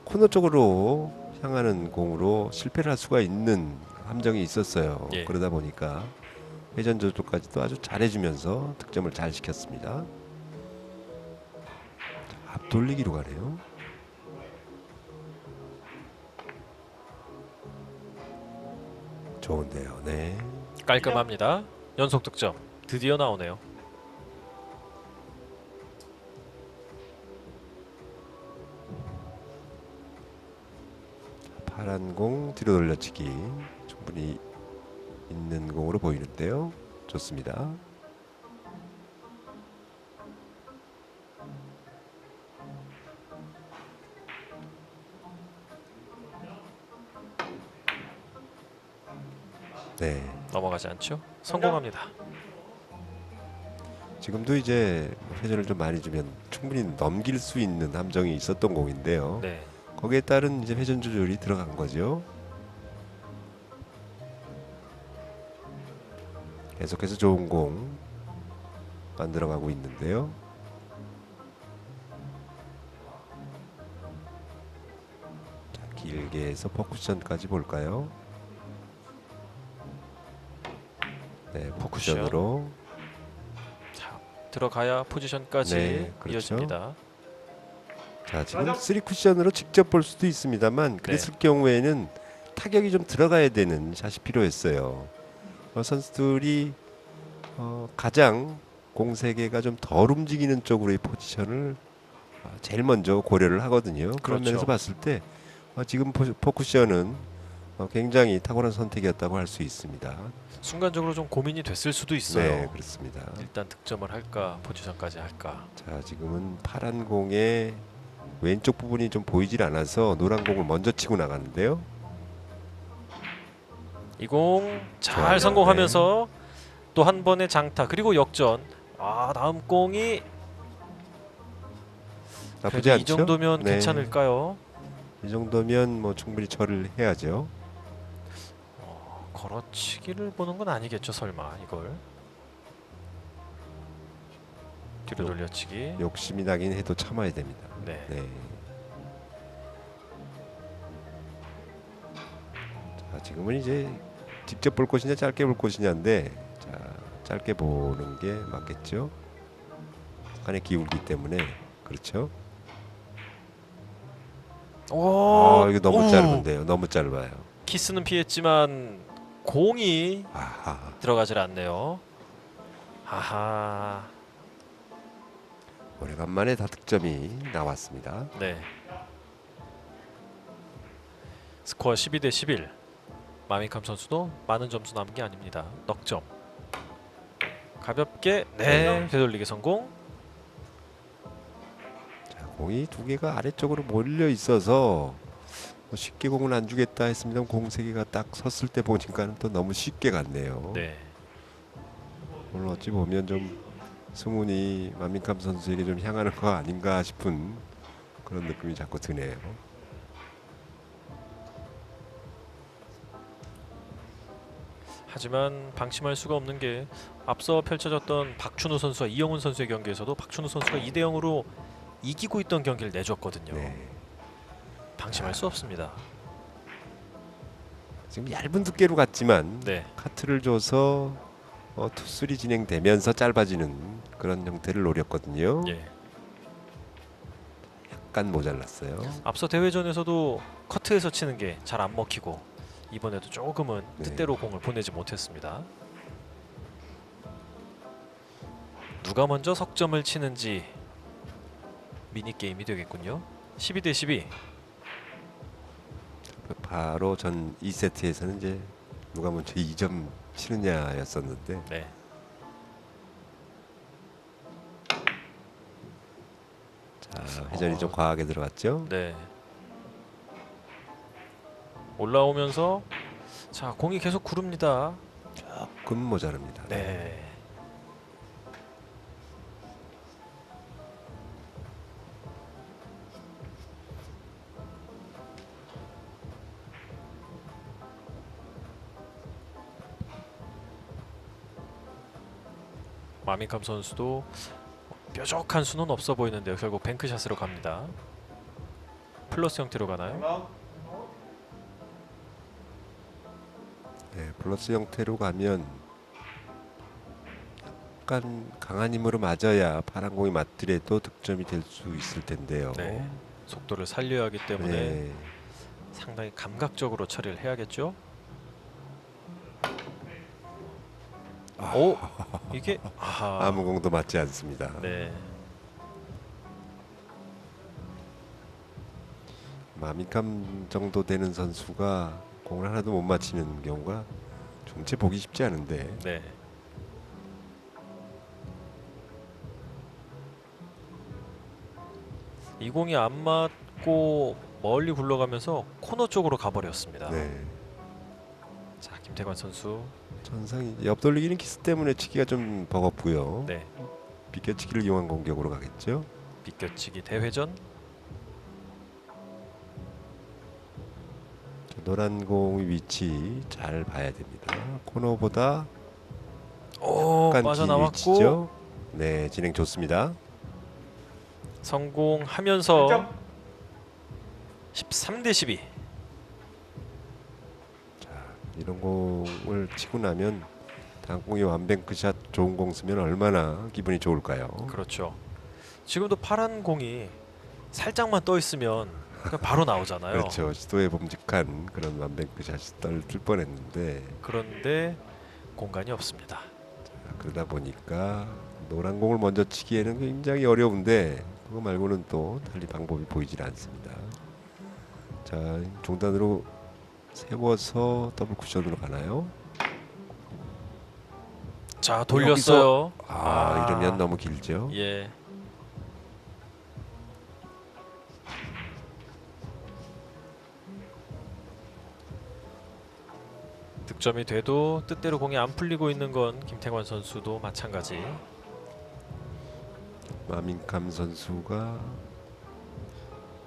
코너 쪽으로 향하는 공으로 실패를 할 수가 있는 함정이 있었어요. 예. 그러다 보니까 회전 조절까지도 아주 잘해주면서 득점을 잘 시켰습니다. 자, 앞돌리기로 가네요. 좋은데요. 네. 깔끔합니다. 연속 득점 드디어 나오네요. 파란 공 뒤로 돌려치기 충분히 있는 공으로 보이는데요. 좋습니다. 네. 넘어가지 않죠. 성공합니다. 지금도 이제 회전을 좀 많이 주면 충분히 넘길 수 있는 함정이 있었던 공인데요. 네. 거기에 따른 이제 회전 조절이 들어간 거죠. 계속해서 좋은 공 만들어가고 있는데요. 자, 길게 해서 퍼쿠션까지 볼까요? 네, 퍼쿠션으로. 자, 들어가야 포지션까지 네, 그렇죠. 이어집니다. 자, 지금 3쿠션으로 직접 볼 수도 있습니다만 그랬을 경우에는 타격이 좀 들어가야 되는 샷이 필요했어요. 선수들이 가장 공 세개가 좀 덜 움직이는 쪽으로의 포지션을 제일 먼저 고려를 하거든요. 그런 그렇죠. 면에서 봤을 때 지금 포쿠션은 굉장히 탁월한 선택이었다고 할 수 있습니다. 순간적으로 좀 고민이 됐을 수도 있어요. 네, 그렇습니다. 일단 득점을 할까 포지션까지 할까. 자, 지금은 파란 공의 왼쪽 부분이 좀 보이질 않아서 노란 공을 먼저 치고 나가는데요. 이 공 잘 좋아요. 성공하면서 또 한 번의 장타 그리고 역전. 다음 공이 나쁘지 그래도 않죠? 이 정도면 네. 괜찮을까요? 이 정도면 뭐 충분히 처리를 해야죠. 걸어치기를 보는 건 아니겠죠 설마 이걸. 뒤로 돌려치기. 욕심이 나긴 해도 참아야 됩니다. 네. 네. 자, 지금은 이제 직접 볼 것이냐 짧게 볼 것이냐인데 자, 짧게 보는 게 맞겠죠. 약간의 기울기 때문에 그렇죠. 오, 이거 너무 오! 짧은데요. 너무 짧아요. 키스는 피했지만 공이 아하. 들어가질 않네요. 아하. 오래간만에 다 득점이 나왔습니다. 네. 스코어 12대 11. 마미캄 선수도 많은 점수 남은 게 아닙니다. 넉점. 가볍게 되돌리기 성공. 자, 공이 두 개가 아래쪽으로 몰려 있어서 쉽게 공을 안 주겠다 했습니다. 공 세 개가 딱 섰을 때 보니까는 또 너무 쉽게 갔네요. 네. 오늘 어찌 보면 좀 승훈이 만민캄 선수에게 좀 향하는 거 아닌가 싶은 그런 느낌이 자꾸 드네요. 하지만 방심할 수가 없는 게 앞서 펼쳐졌던 박춘우 선수와 이영훈 선수의 경기에서도 박춘우 선수가 2대 0으로 이기고 있던 경기를 내줬거든요. 네. 방심할 수 없습니다. 지금 얇은 두께로 갔지만 네. 카트를 줘서 투쓰리 진행되면서 짧아지는 그런 형태를 노렸거든요. 예. 약간 모자랐어요. 앞서 대회전에서도 커트에서 치는 게 잘 안 먹히고 이번에도 조금은 네. 뜻대로 공을 보내지 못했습니다. 누가 먼저 석점을 치는지 미니 게임이 되겠군요. 12대 12. 바로 전 2세트에서는 이제 누가 먼저 2점 치느냐였었는데 네. 자, 회전이 좀 과하게 들어갔죠. 네. 올라오면서 자 공이 계속 구릅니다. 조금 모자랍니다. 네. 마미캄 선수도 뾰족한 수는 없어 보이는데요. 결국 뱅크샷으로 갑니다. 플러스 형태로 가나요? 아웃. 네, 플러스 형태로 가면 약간 강한 힘으로 맞아야 파란 공이 맞더라도 득점이 될 수 있을 텐데요. 네. 속도를 살려야 하기 때문에 네. 상당히 감각적으로 처리를 해야겠죠. 오 이게 아무 공도 맞지 않습니다. 네. 마미캄 정도 되는 선수가 공을 하나도 못 맞히는 경우가 종체 보기 쉽지 않은데 네. 이 공이 안 맞고 멀리 굴러가면서 코너 쪽으로 가버렸습니다. 네. 자 김태관 선수. 전상이 옆돌리기는 키스 때문에 치기가 좀 버겁고요. 네. 비껴치기를 이용한 공격으로 가겠죠. 비껴치기 대회전. 자, 노란 공의 위치 잘 봐야 됩니다. 코너보다 오 약간 긴 빠져나왔고 위치죠. 네, 진행 좋습니다. 성공하면서 1점. 13대 12. 이런 공을 치고 나면 다음 공이 완뱅크샷 좋은 공 쓰면 얼마나 기분이 좋을까요? 그렇죠. 지금도 파란 공이 살짝만 떠 있으면 그냥 바로 나오잖아요. 그렇죠. 시도에 범직한 그런 완뱅크샷이 뜰 뻔했는데 그런데 공간이 없습니다. 그러다 보니까 노란 공을 먼저 치기에는 굉장히 어려운데 그거 말고는 또 달리 방법이 보이질 않습니다. 자, 중단으로 세워서 더블 쿠션으로 가나요? 자 돌렸어요. 이러면 너무 길죠. 예. 득점이 돼도 뜻대로 공이 안 풀리고 있는 건 김태관 선수도 마찬가지. 마민캄 선수가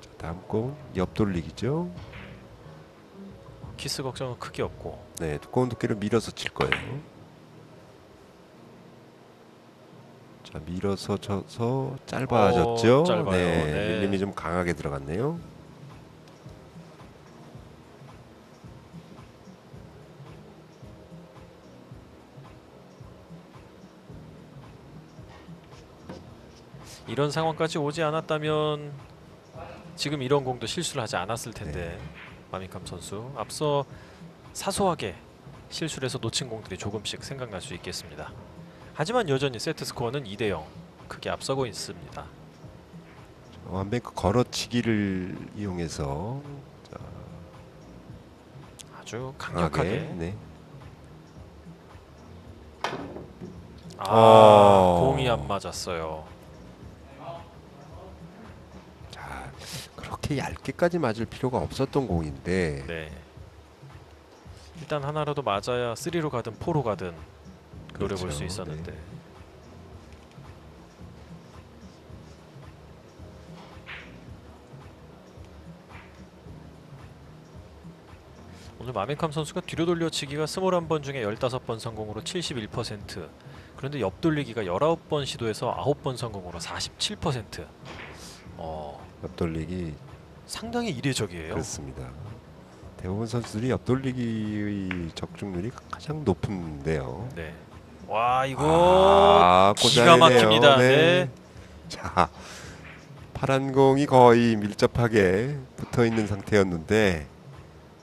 자, 다음 공 옆돌리기죠. 키스 걱정은 크게 없고. 네, 두꺼운 두께를 밀어서 칠 거예요. 자, 밀어서 쳐서 짧아졌죠. 짧아요. 네, 네. 밀림이 좀 강하게 들어갔네요. 이런 상황까지 오지 않았다면 지금 이런 공도 실수를 하지 않았을 텐데 마미캄 선수 앞서 사소하게 실수를 해서 놓친 공들이 조금씩 생각날 수 있겠습니다. 하지만 여전히 세트 스코어는 2대 0 크게 앞서고 있습니다. 완뱅크 걸어치기를 이용해서 자, 아주 강하게 강력하게. 네. 공이 안 맞았어요. 자, 그렇게 얇게까지 맞을 필요가 없었던 공인데 네. 일단 하나라도 맞아야 3로 가든 4로 가든 노려볼 그렇죠. 수 있었는데. 네. 오늘 마메캄 선수가 뒤로 돌려치기가 21번 중에 15번 성공으로 71%. 그런데 옆돌리기가 19번 시도해서 9번 성공으로 47%. 옆돌리기 상당히 이례적이에요. 그렇습니다. 대부분 선수들이 옆돌리기의 적중률이 가장 높은데요. 네. 와 이거 기가 꽂아내네요. 막힙니다. 네. 자, 파란 공이 거의 밀접하게 붙어 있는 상태였는데,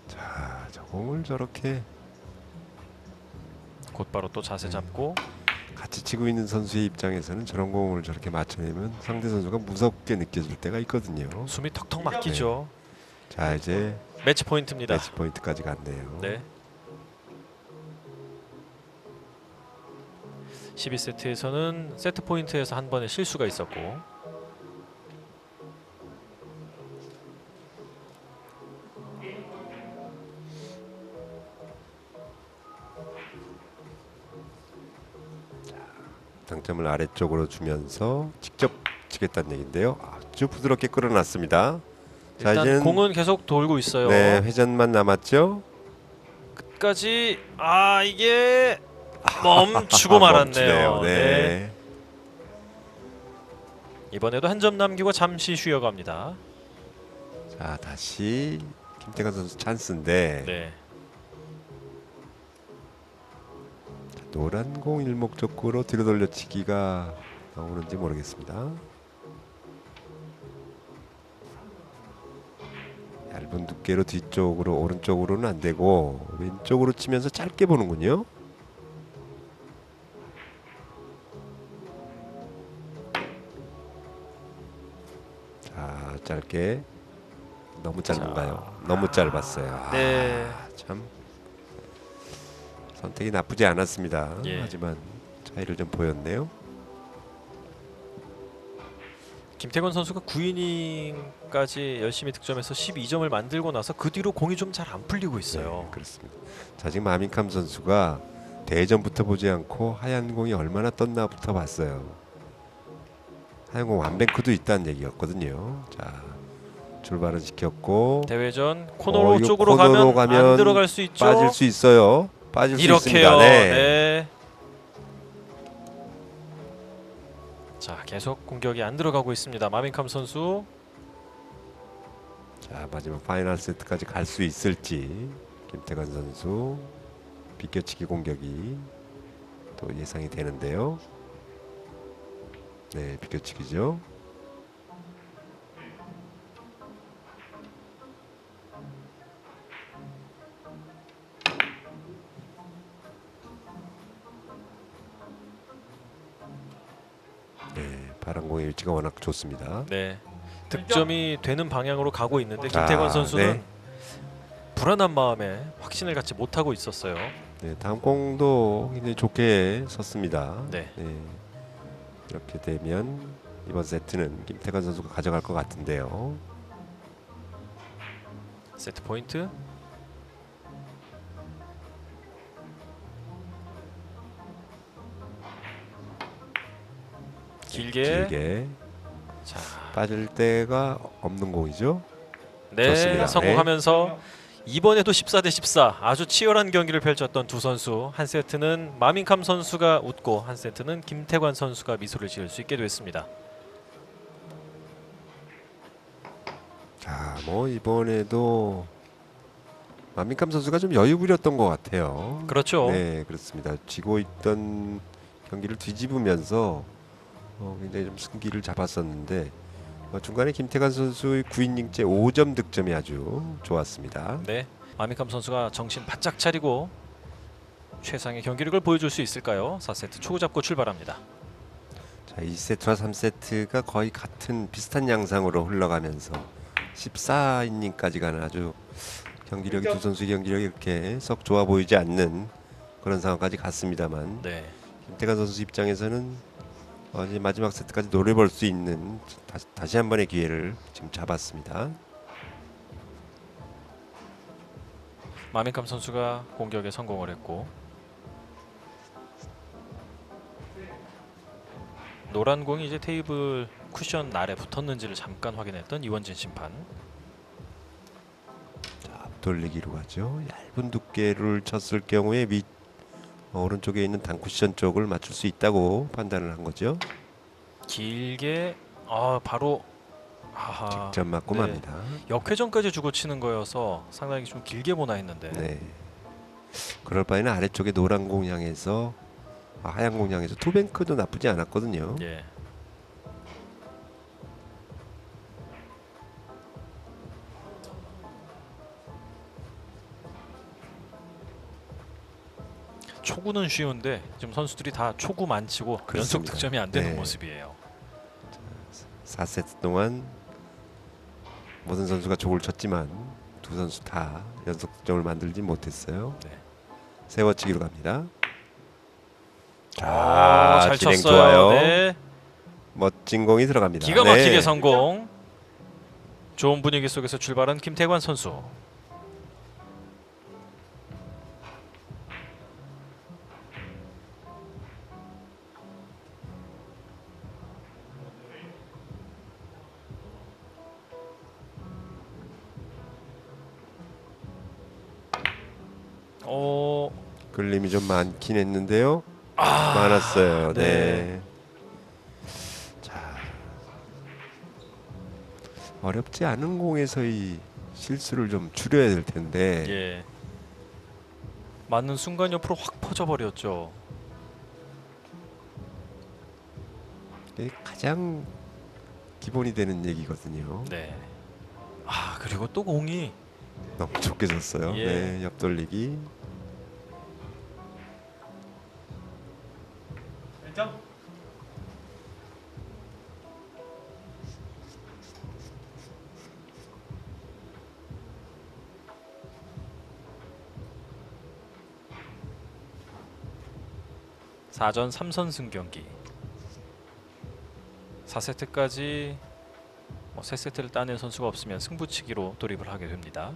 자, 저 공을 저렇게 곧바로 또 자세 잡고 같이 치고 있는 선수의 입장에서는 저런 공을 저렇게 맞춰내면 상대 선수가 무섭게 느껴질 때가 있거든요. 숨이 턱턱 막히죠. 자, 이제 매치 포인트입니다. 매치 포인트까지 갔네요. 네. 12세트에서는 세트 포인트에서 한 번의 실수가 있었고 당점을 아래쪽으로 주면서 직접 치겠다는 얘긴데요. 아주 부드럽게 끌어놨습니다. 자, 일단 이제는 공은 계속 돌고 있어요. 네, 회전만 남았죠. 끝까지 이게 멈추고 말았네요. 멈추네요. 네. 네. 이번에도 한 점 남기고 잠시 쉬어갑니다. 자, 다시 김태관 선수 찬스인데 네. 노란 공 일목적으로 뒤로 돌려치기가 나오는지 모르겠습니다. 얇은 두께로 뒤쪽으로 오른쪽으로는 안 되고 왼쪽으로 치면서 짧게 보는군요. 자, 짧게 너무 짧은가요? 너무 짧았어요. 네. 참 선택이 나쁘지 않았습니다. 예. 하지만 차이를 좀 보였네요. 김태권 선수가 9이닝까지 열심히 득점해서 12점을 만들고 나서 그 뒤로 공이 좀 잘 안 풀리고 있어요. 네, 그렇습니다. 자, 지금 아민캄 선수가 대전부터 보지 않고 하얀 공이 얼마나 떴나부터 봤어요. 하얀 공 완뱅크도 있다는 얘기였거든요. 자, 출발은 시켰고 대회전 코너 이거 쪽으로 코너로 가면 안 들어갈 수 있죠. 빠질 수 있어요. 빠질 수 이렇게요. 있습니다. 네. 네. 자, 계속 공격이 안 들어가고 있습니다. 마민캄 선수. 자, 마지막 파이널 세트까지 갈 수 있을지 김태관 선수 비껴치기 공격이 또 예상이 되는데요. 네, 비껴치기죠. 네, 파란 공의 위치가 워낙 좋습니다. 네. 득점이 되는 방향으로 가고 있는데 자, 김태권 선수는 네. 불안한 마음에 확신을 갖지 못하고 있었어요. 네, 다음 공도 굉장히 좋게 섰습니다. 네. 이렇게 되면 이번 세트는 김태관 선수가 가져갈 것 같은데요. 세트 포인트. 길게. 자, 빠질 데가 없는 공이죠. 네, 좋습니다. 성공하면서 이번에도 14대 14 아주 치열한 경기를 펼쳤던 두 선수. 한 세트는 마민캄 선수가 웃고 한 세트는 김태관 선수가 미소를 지을 수 있게 됐습니다. 자, 뭐 이번에도 마민캄 선수가 좀 여유 부렸던 것 같아요. 그렇죠. 네, 그렇습니다. 지고 있던 경기를 뒤집으면서 굉장히 좀 승기를 잡았었는데 중간에 김태관 선수의 9이닝째 5점 득점이 아주 좋았습니다. 네, 마민캄 선수가 정신 바짝 차리고 최상의 경기력을 보여줄 수 있을까요? 4세트 초구 잡고 출발합니다. 자, 2세트와 3세트가 거의 같은 비슷한 양상으로 흘러가면서 14이닝까지 가는 아주 경기력이 두 선수의 경기력이 이렇게 썩 좋아 보이지 않는 그런 상황까지 갔습니다만 네, 김태관 선수 입장에서는 이제 마지막 세트까지 노려볼 수 있는 다시 한 번의 기회를 지금 잡았습니다. 마민캄 선수가 공격에 성공을 했고 노란 공이 이제 테이블 쿠션 아래 붙었는지를 잠깐 확인했던 이원진 심판. 자, 앞돌리기로 가죠. 얇은 두께를 쳤을 경우에 오른쪽에 있는 단쿠션 쪽을 맞출 수 있다고 판단을 한 거죠. 길게 바로 직접 맞고 네. 맙니다. 역회전까지 주고 치는 거여서 상당히 좀 길게 보나 했는데 네. 그럴 바에는 아래쪽에 노란 공 향해서 하얀 공 향해서 투뱅크도 나쁘지 않았거든요. 예. 초구는 쉬운데 지금 선수들이 다 초구만 치고 연속 그렇습니다. 득점이 안 되는 네. 모습이에요. 4세트 동안 모든 선수가 족을 쳤지만 두 선수 다 연속 득점을 만들지 못했어요. 네. 세워치기로 갑니다. 잘 진행 쳤어요. 좋아요. 네. 멋진 공이 들어갑니다. 기가 막히게 네. 성공. 좋은 분위기 속에서 출발한 김태관 선수. 끌림이 좀 많긴 했는데요. 많았어요. 네. 네. 자, 어렵지 않은 공에서의 실수를 좀 줄여야 될 텐데. 예. 맞는 순간 옆으로 확 퍼져 버렸죠. 이게 가장 기본이 되는 얘기거든요. 네. 그리고 또 공이 너무 좁게 졌어요. 예. 네, 옆돌리기. 1점. 사전 3선승 경기 4세트까지 3세트를 따낸 선수가 없으면 승부치기로 돌입을 하게 됩니다.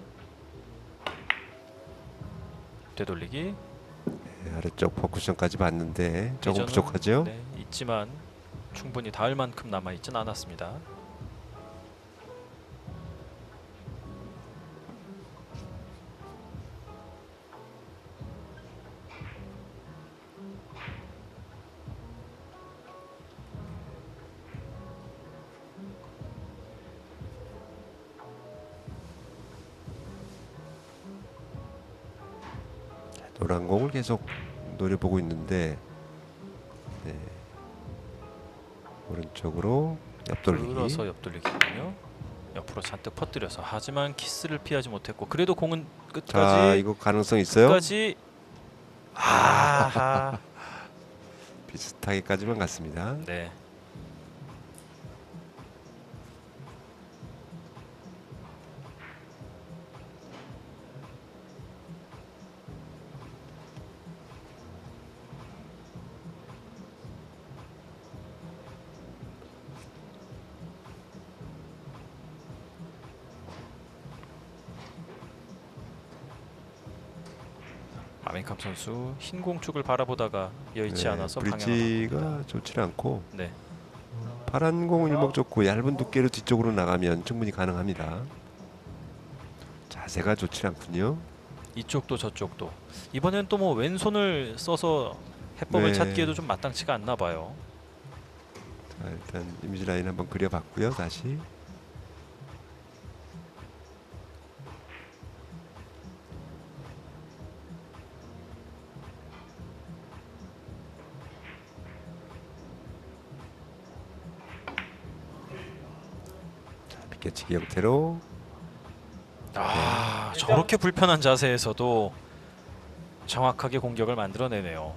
되돌리기 네, 아래쪽 포쿠션까지 봤는데 조금 회전은, 부족하죠. 네, 있지만 충분히 닿을 만큼 남아있진 않았습니다. 노란 공을 계속 노려보고 있는데 네. 오른쪽으로 옆돌리기. 들어서 옆돌리기군요. 옆으로 잔뜩 퍼뜨려서 하지만 키스를 피하지 못했고 그래도 공은 자, 끝까지 이거 가능성 있어요? 끝까지 아하. 비슷하게까지만 갔습니다. 네. 아메리칸 선수 흰 공 쪽을 바라보다가 여의치 네, 않아서 방향을 브릿지가 좋지 않고 네. 파란 공은 일목적고 얇은 두께로 뒤쪽으로 나가면 충분히 가능합니다. 자세가 좋지 않군요. 이쪽도 저쪽도 이번엔 또 뭐 왼손을 써서 해법을 네. 찾기에도 좀 마땅치가 않나 봐요. 자, 일단 이미지 라인 한번 그려봤고요. 다시 자, 비껴치기 형태로 저렇게 불편한 자세에서도 정확하게 공격을 만들어내네요.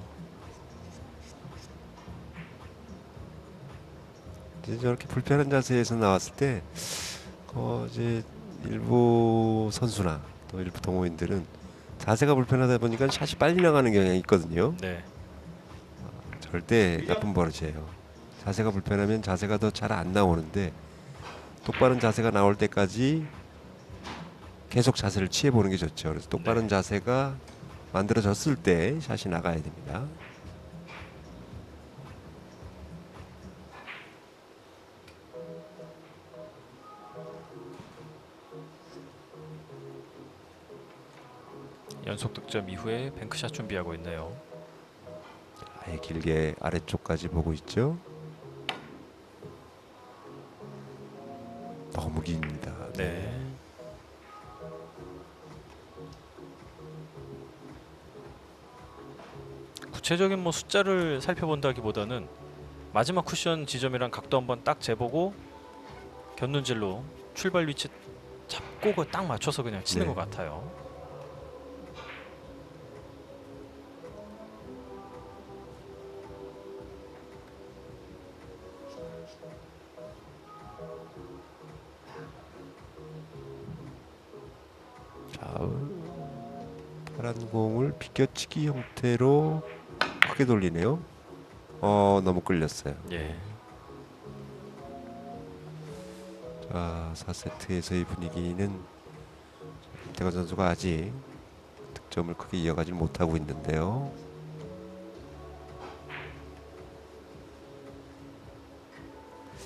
이제 저렇게 불편한 자세에서 나왔을 때 이제 일부 선수나 또 일부 동호인들은 자세가 불편하다 보니까 샷이 빨리 나가는 경향이 있거든요. 네. 절대 나쁜 버릇이에요. 자세가 불편하면 자세가 더 잘 안 나오는데 똑바른 자세가 나올 때까지 계속 자세를 취해보는 게 좋죠. 그래서 똑바른 자세가 만들어졌을 때 샷이 나가야 됩니다. 연속 득점 이후에 뱅크샷 준비하고 있네요. 아예 길게 아래쪽까지 보고 있죠. 너무 깁니다. 네. 구체적인 뭐 숫자를 살펴본다기보다는 마지막 쿠션 지점이랑 각도 한번 딱 재보고 견눈질로 출발 위치 잡고 그 딱 맞춰서 그냥 치는 네. 것 같아요. 자, 파란 공을 비껴치기 형태로 크게 돌리네요. 너무 끌렸어요. 예. 자, 4세트에서의 분위기는 김태관 선수가 아직 득점을 크게 이어가지 못하고 있는데요.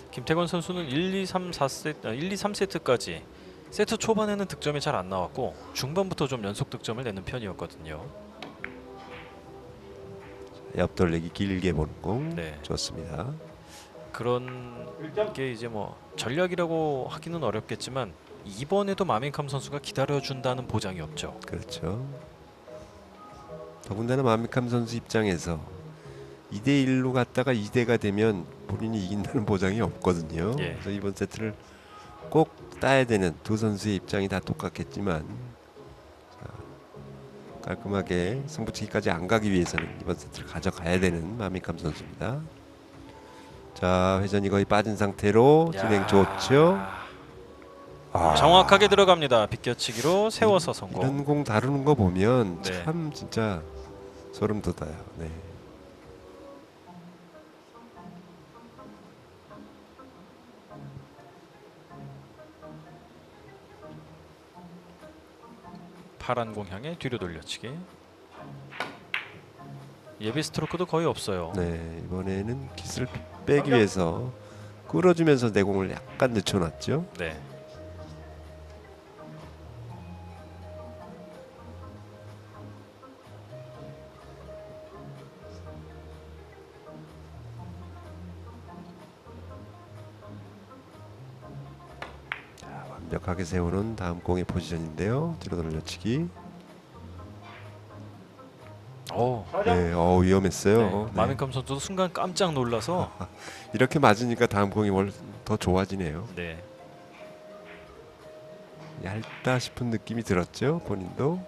김태권 선수는 1, 2, 3, 3세트까지 세트 초반에는 득점이 잘 안 나왔고 중반부터 좀 연속 득점을 내는 편이었거든요. 옆돌리기 길게 보는 공 네. 좋습니다. 그런 게 이제 뭐 전략이라고 하기는 어렵겠지만 이번에도 마민캄 선수가 기다려준다는 보장이 없죠. 그렇죠. 더군다나 마미캄 선수 입장에서 2대1로 갔다가 2대가 되면 본인이 이긴다는 보장이 없거든요. 예. 그래서 이번 세트를 꼭 따야 되는 두 선수의 입장이 다 똑같겠지만 자, 깔끔하게 승부치기까지 안 가기 위해서는 이번 세트를 가져가야 되는 마미캄 선수입니다. 자, 회전이 거의 빠진 상태로 진행 좋죠. 정확하게 들어갑니다. 비껴치기로 세워서 성공. 이런 공 다루는 거 보면 네. 참 진짜 소름 돋아요. 네. 파란 공 향해 뒤로 돌려치기. 예비 스트로크도 거의 없어요. 네, 이번에는 깃을 빼기 위해서 끌어주면서 내공을 약간 늦춰놨죠. 네. 자, 완벽하게 세우는 다음 공의 포지션인데요. 뒤로 돌려치기. 오. 네, 위험했어요. 네. 네. 마민캄 선수도 순간 깜짝 놀라서 이렇게 맞으니까 다음 공이 더 좋아지네요. 네. 얇다 싶은 느낌이 들었죠, 본인도.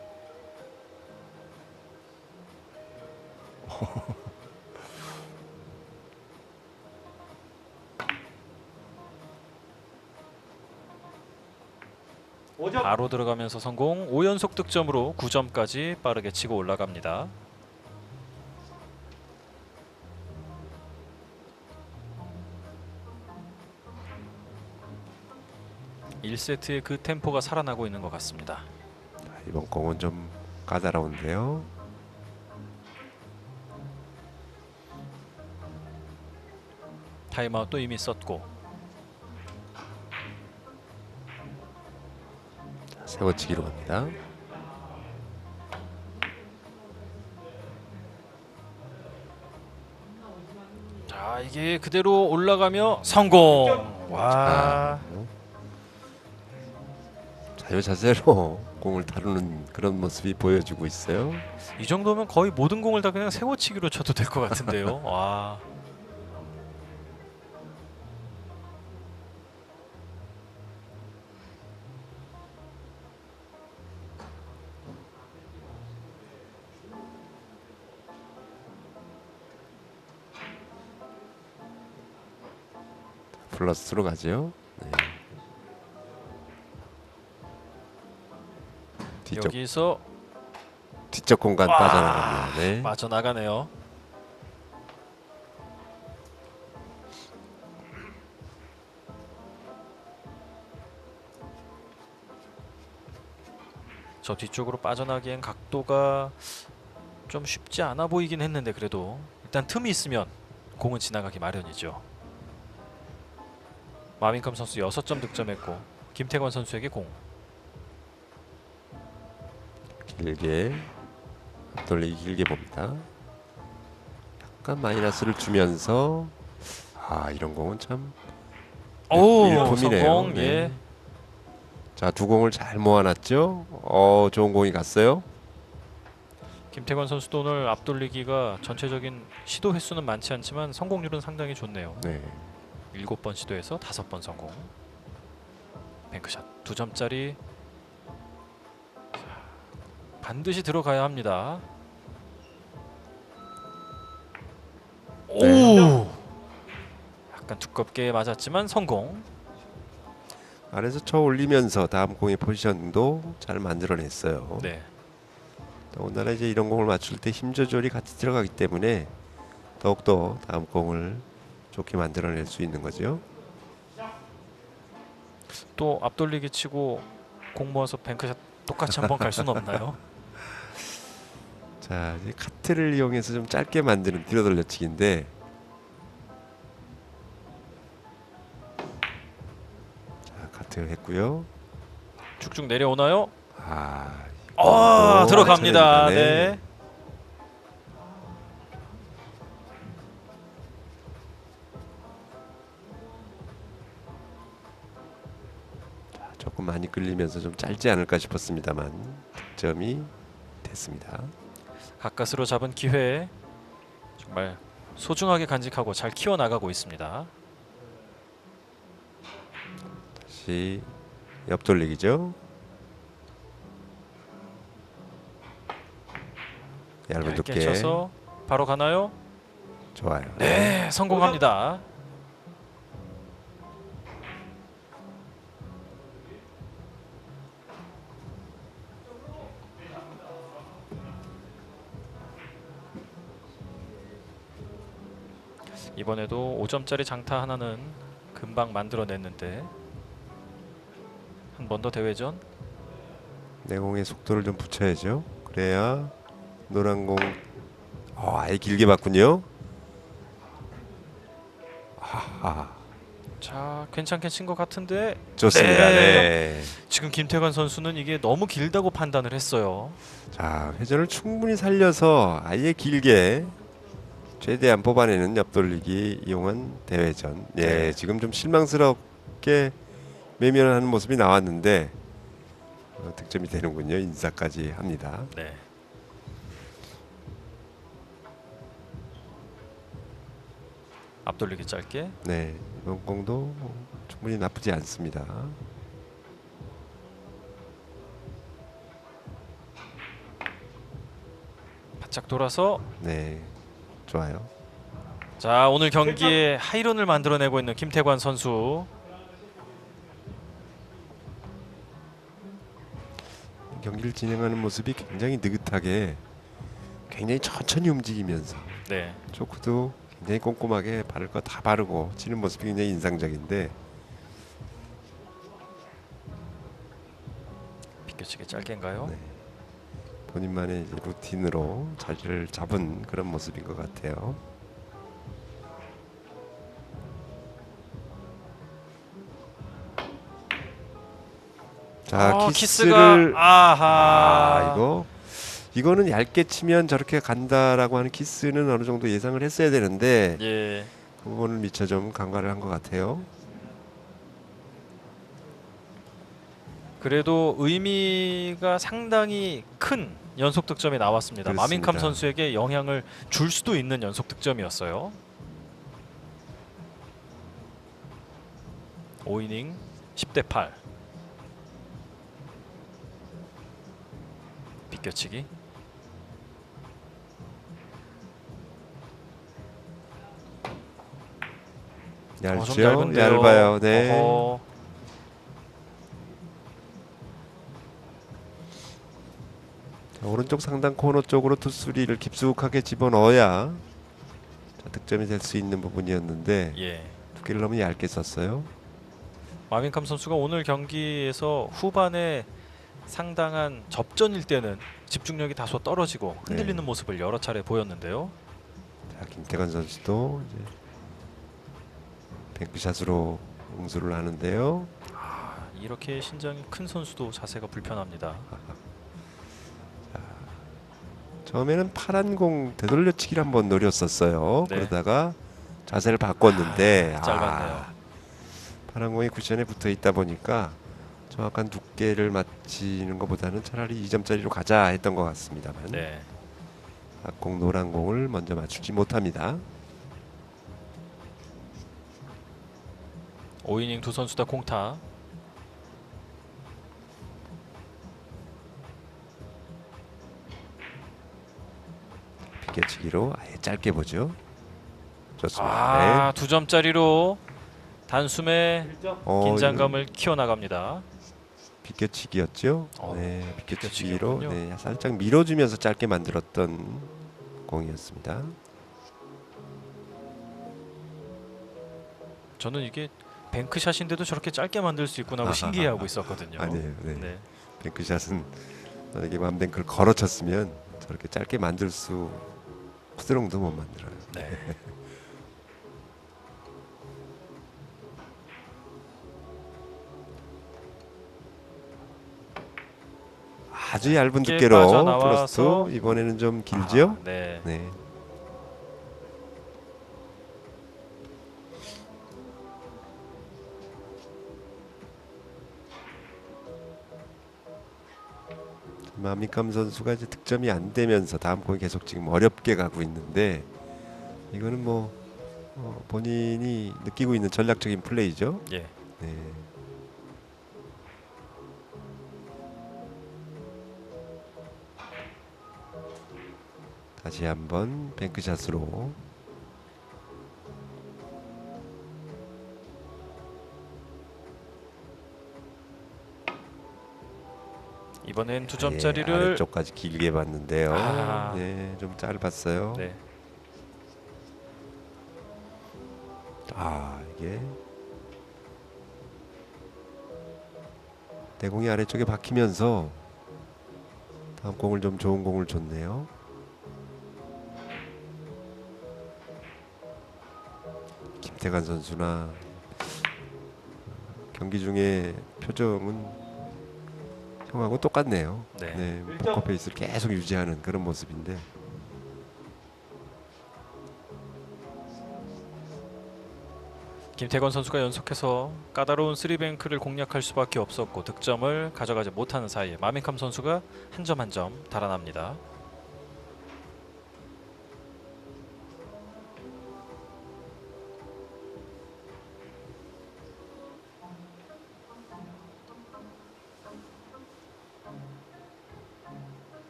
바로 들어가면서 성공. 5연속 득점으로 9점까지 빠르게 치고 올라갑니다. (1세트의) 그 템포가 살아나고 있는 것 같습니다. 자, 이번 공은 좀 까다로운데요. 타임아웃도 이미 썼고. 자, 세워치기로 갑니다. 자, 이게 그대로 올라가며 성공. 와. 자유자재로 공을 다루는 그런 모습이 보여주고 있어요. 이 정도면 거의 모든 공을 다 그냥 세워치기로 쳐도 될 것 같은데요. 와. 플러스로 가죠. 네. 여기서 뒤쪽 공간 빠져나갑니다. 네. 빠져나가네요. 저 뒤쪽으로 빠져나기엔 각도가 좀 쉽지 않아 보이긴 했는데 그래도 일단 틈이 있으면 공은 지나가기 마련이죠. 마민캄 선수 6점 득점했고 김태권 선수에게 공. 길게 돌리기 길게 봅니다. 약간 마이너스를 주면서 이런 공은 참 오, 일품이네요. 성공. 네. 예. 자, 두 공을 잘 모아놨죠. 좋은 공이 갔어요. 김태관 선수도 오늘 앞돌리기가 전체적인 시도 횟수는 많지 않지만 성공률은 상당히 좋네요. 네. 7번 시도에서 5번 성공. 뱅크샷 2점짜리. 반드시 들어가야 합니다. 네. 오! 약간 두껍게 맞았지만 성공. 아래서 쳐 올리면서 다음 공의 포지션도 잘 만들어냈어요. 네. 더군다나 이제 이런 공을 맞출 때 힘 조절이 같이 들어가기 때문에 더욱더 다음 공을 좋게 만들어낼 수 있는 거죠. 또 앞돌리기 치고 공 모아서 뱅크샷 똑같이 한번 갈 수는 없나요? 자, 이제 카트를 이용해서 좀 짧게 만드는 뒤로 돌려치기인데, 자, 카트 했고요. 쭉쭉 내려오나요? 오, 들어갑니다. 맞춰냅니다. 네. 조금 많이 끌리면서 좀 짧지 않을까 싶었습니다만 득점이 됐습니다. 가까스로 잡은 기회 정말 소중하게 간직하고 잘 키워나가고 있습니다. 다시 옆돌리기죠. 얇은 얇게 두께. 쳐서 바로 가나요? 좋아요. 네, 성공합니다. 이번에도 5점짜리 장타 하나는 금방 만들어냈는데 한 번 더 대회전. 내공의 속도를 좀 붙여야죠. 그래야 노란 공 아예 길게 봤군요. 하하. 자, 괜찮게 친 것 같은데 좋습니다. 네. 네. 지금 김태관 선수는 이게 너무 길다고 판단을 했어요. 자, 회전을 충분히 살려서 아예 길게 최대한 뽑아내는 옆돌리기 이용한 대회전. 예, 네. 지금 좀 실망스럽게 매면하는 모습이 나왔는데 득점이 되는군요. 인사까지 합니다. 네. 앞돌리기 짧게. 네, 이번 공도 충분히 나쁘지 않습니다. 바짝 돌아서. 네, 좋아요. 자, 오늘 경기에 하이런을 만들어내고 있는 김태관 선수. 경기를 진행하는 모습이 굉장히 느긋하게, 굉장히 천천히 움직이면서 네. 초크도 굉장히 꼼꼼하게 바를 거 다 바르고 치는 모습이 굉장히 인상적인데, 비껴치기 짧게인가요? 네. 본인만의 이제 루틴으로 자리를 잡은 그런 모습인 것 같아요. 자, 키스를 아하. 이거는 얇게 치면 저렇게 간다라고 하는 키스는 어느 정도 예상을 했어야 되는데 예. 그 부분을 미처 좀 간과를 한 것 같아요. 그래도 의미가 상당히 큰 연속 득점이 나왔습니다. 그렇습니다. 마민캄 선수에게 영향을 줄 수도 있는 연속 득점이었어요. 5이닝 10대 8. 비껴치기. 좀 얇죠? 얇은데요. 얇아요. 네. 어허. 자, 오른쪽 상단 코너 쪽으로 투수리를 깊숙하게 집어넣어야 자, 득점이 될 수 있는 부분이었는데 예. 두께를 너무 얇게 썼어요. 마민캄 선수가 오늘 경기에서 후반에 상당한 접전일 때는 집중력이 다소 떨어지고 흔들리는 네. 모습을 여러 차례 보였는데요. 자, 김태관 선수도 이제 뱅크샷으로 응수를 하는데요. 이렇게 신장이 큰 선수도 자세가 불편합니다. 처음에는 파란 공 되돌려치기를 한번 노렸었어요. 네. 그러다가 자세를 바꿨는데 짧았네요. 파란 공이 쿠션에 붙어 있다 보니까 정확한 두께를 맞히는 것보다는 차라리 2점짜리로 가자 했던 것 같습니다만. 네. 공 노란 공을 먼저 맞추지 못합니다. 5이닝 두 선수 다 공타. 비껴치기로 아예 짧게 보죠. 좋습니다. 아, 2점짜리로 단숨에 1점. 긴장감을 키워나갑니다. 비껴치기였죠. 어, 네, 비껴치기로 비껴치기였군요. 네, 살짝 밀어주면서 짧게 만들었던 공이었습니다. 저는 이게 뱅크샷인데도 저렇게 짧게 만들 수 있구나 하고 신기해하고 있었거든요. 아니에요. 네. 네. 뱅크샷은 만약에 완뱅크를 걸어쳤으면 저렇게 짧게 만들 수 푸드롱도 못 만들어요. 네. 아주 얇은 짧게 두께로 빠져나와서 플러스 이번에는 좀 길죠. 아, 네. 네. 마미캄 선수가 이제 득점이 안 되면서 다음 공이 계속 지금 어렵게 가고 있는데 이거는 뭐 본인이 느끼고 있는 전략적인 플레이죠. 예. 네. 다시 한번 뱅크샷으로 이번엔 두 예, 점짜리를 아래쪽까지 길게 봤는데요. 아. 네, 좀 짧았어요. 네. 아, 이게 내공이 아래쪽에 박히면서 다음 공을 좀 좋은 공을 줬네요. 김태관 선수나 경기 중에 표정은 형하고 똑같네요. 네. 네, 포커페이스를 계속 유지하는 그런 모습인데 김태건 선수가 연속해서 까다로운 쓰리뱅크를 공략할 수밖에 없었고 득점을 가져가지 못하는 사이에 마민캄 선수가 한 점 한 점 달아납니다.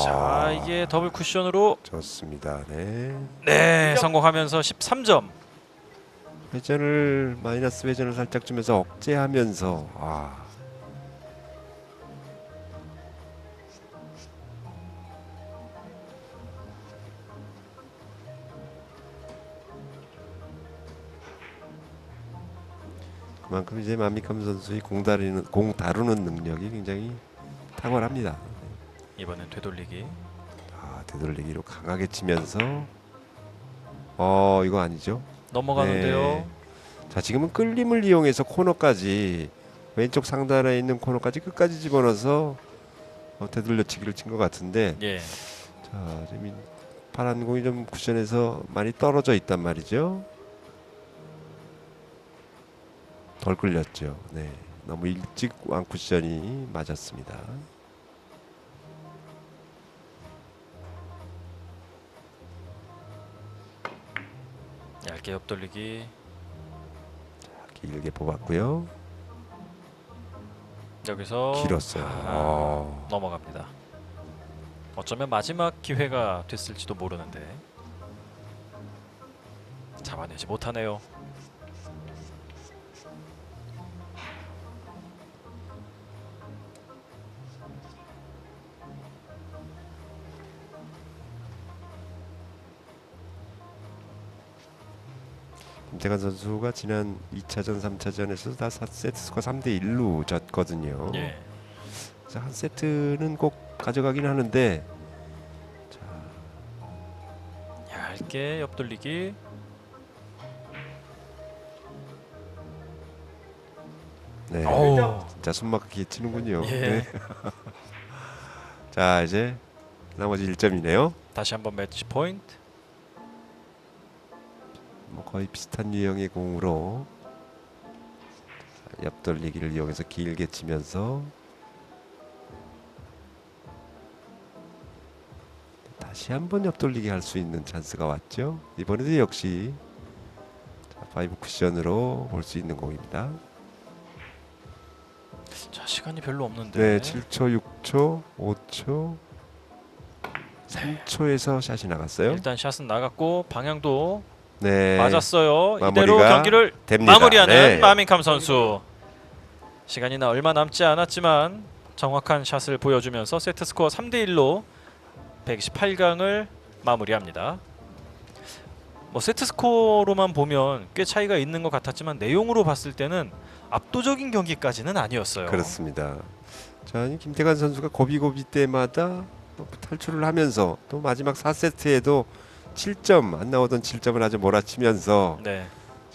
자, 이게 더블 쿠션으로 좋습니다. 네. 네, 성공하면서 13점. 회전을 마이너스 회전을 살짝 주면서 억제하면서 그만큼 이제 마미캄 선수의 공 다루는 능력이 굉장히 탁월합니다. 이번엔 되돌리기. 되돌리기로 강하게 치면서 이거 아니죠? 넘어가는데요. 네. 자, 지금은 끌림을 이용해서 코너까지 왼쪽 상단에 있는 코너까지 끝까지 집어넣어서 되돌려치기를 친 것 같은데 예. 자, 지금 파란 공이 좀 쿠션에서 많이 떨어져 있단 말이죠. 덜 끌렸죠. 네, 너무 일찍 왕 쿠션이 맞았습니다. 얇게 옆돌리기. 길게 뽑았고요. 여기서 길었어요. 넘어갑니다. 어쩌면 마지막 기회가 됐을지도 모르는데 잡아내지 못하네요. 김태관 선수가 지난 2차전, 3차전에서 다 4세트 스코어 3대 1로 졌거든요. 예. 그래서 한 세트는 꼭 가져가긴 하는데 얇게 옆돌리기. 네, 오. 진짜 숨막히게 치는군요. 예. 네. 자, 이제 나머지 1점이네요. 다시 한번 매치 포인트. 뭐 거의 비슷한 유형의 공으로 옆돌리기를 이용해서 길게 치면서 다시 한번 옆돌리기 할 수 있는 찬스가 왔죠. 이번에도 역시 자, 5 쿠션으로 볼 수 있는 공입니다. 자, 시간이 별로 없는데. 네, 7초, 6초, 5초, 3초에서 샷이 나갔어요. 일단 샷은 나갔고 방향도 네, 맞았어요. 마무리가 이대로 경기를 됩니다. 마무리하는 네. 마밍캄 선수. 시간이 얼마 남지 않았지만 정확한 샷을 보여주면서 세트 스코어 3대 1로 128강을 마무리합니다. 뭐 세트 스코어로만 보면 꽤 차이가 있는 것 같았지만 내용으로 봤을 때는 압도적인 경기까지는 아니었어요. 그렇습니다. 자, 이 김태관 선수가 고비고비 때마다 탈출을 하면서 또 마지막 4세트에도 7점 안 나오던 7점을 아주 몰아치면서 네.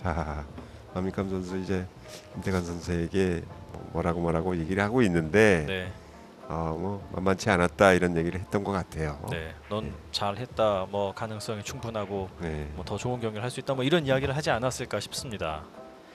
자, 마밍캄 선수 이제 김태관 선수에게 뭐라고 얘기를 하고 있는데 네. 뭐 만만치 않았다 이런 얘기를 했던 것 같아요. 네. 넌 잘했다. 뭐 가능성이 충분하고 네. 뭐 더 좋은 경기를 할 수 있다. 뭐 이런 이야기를 하지 않았을까 싶습니다.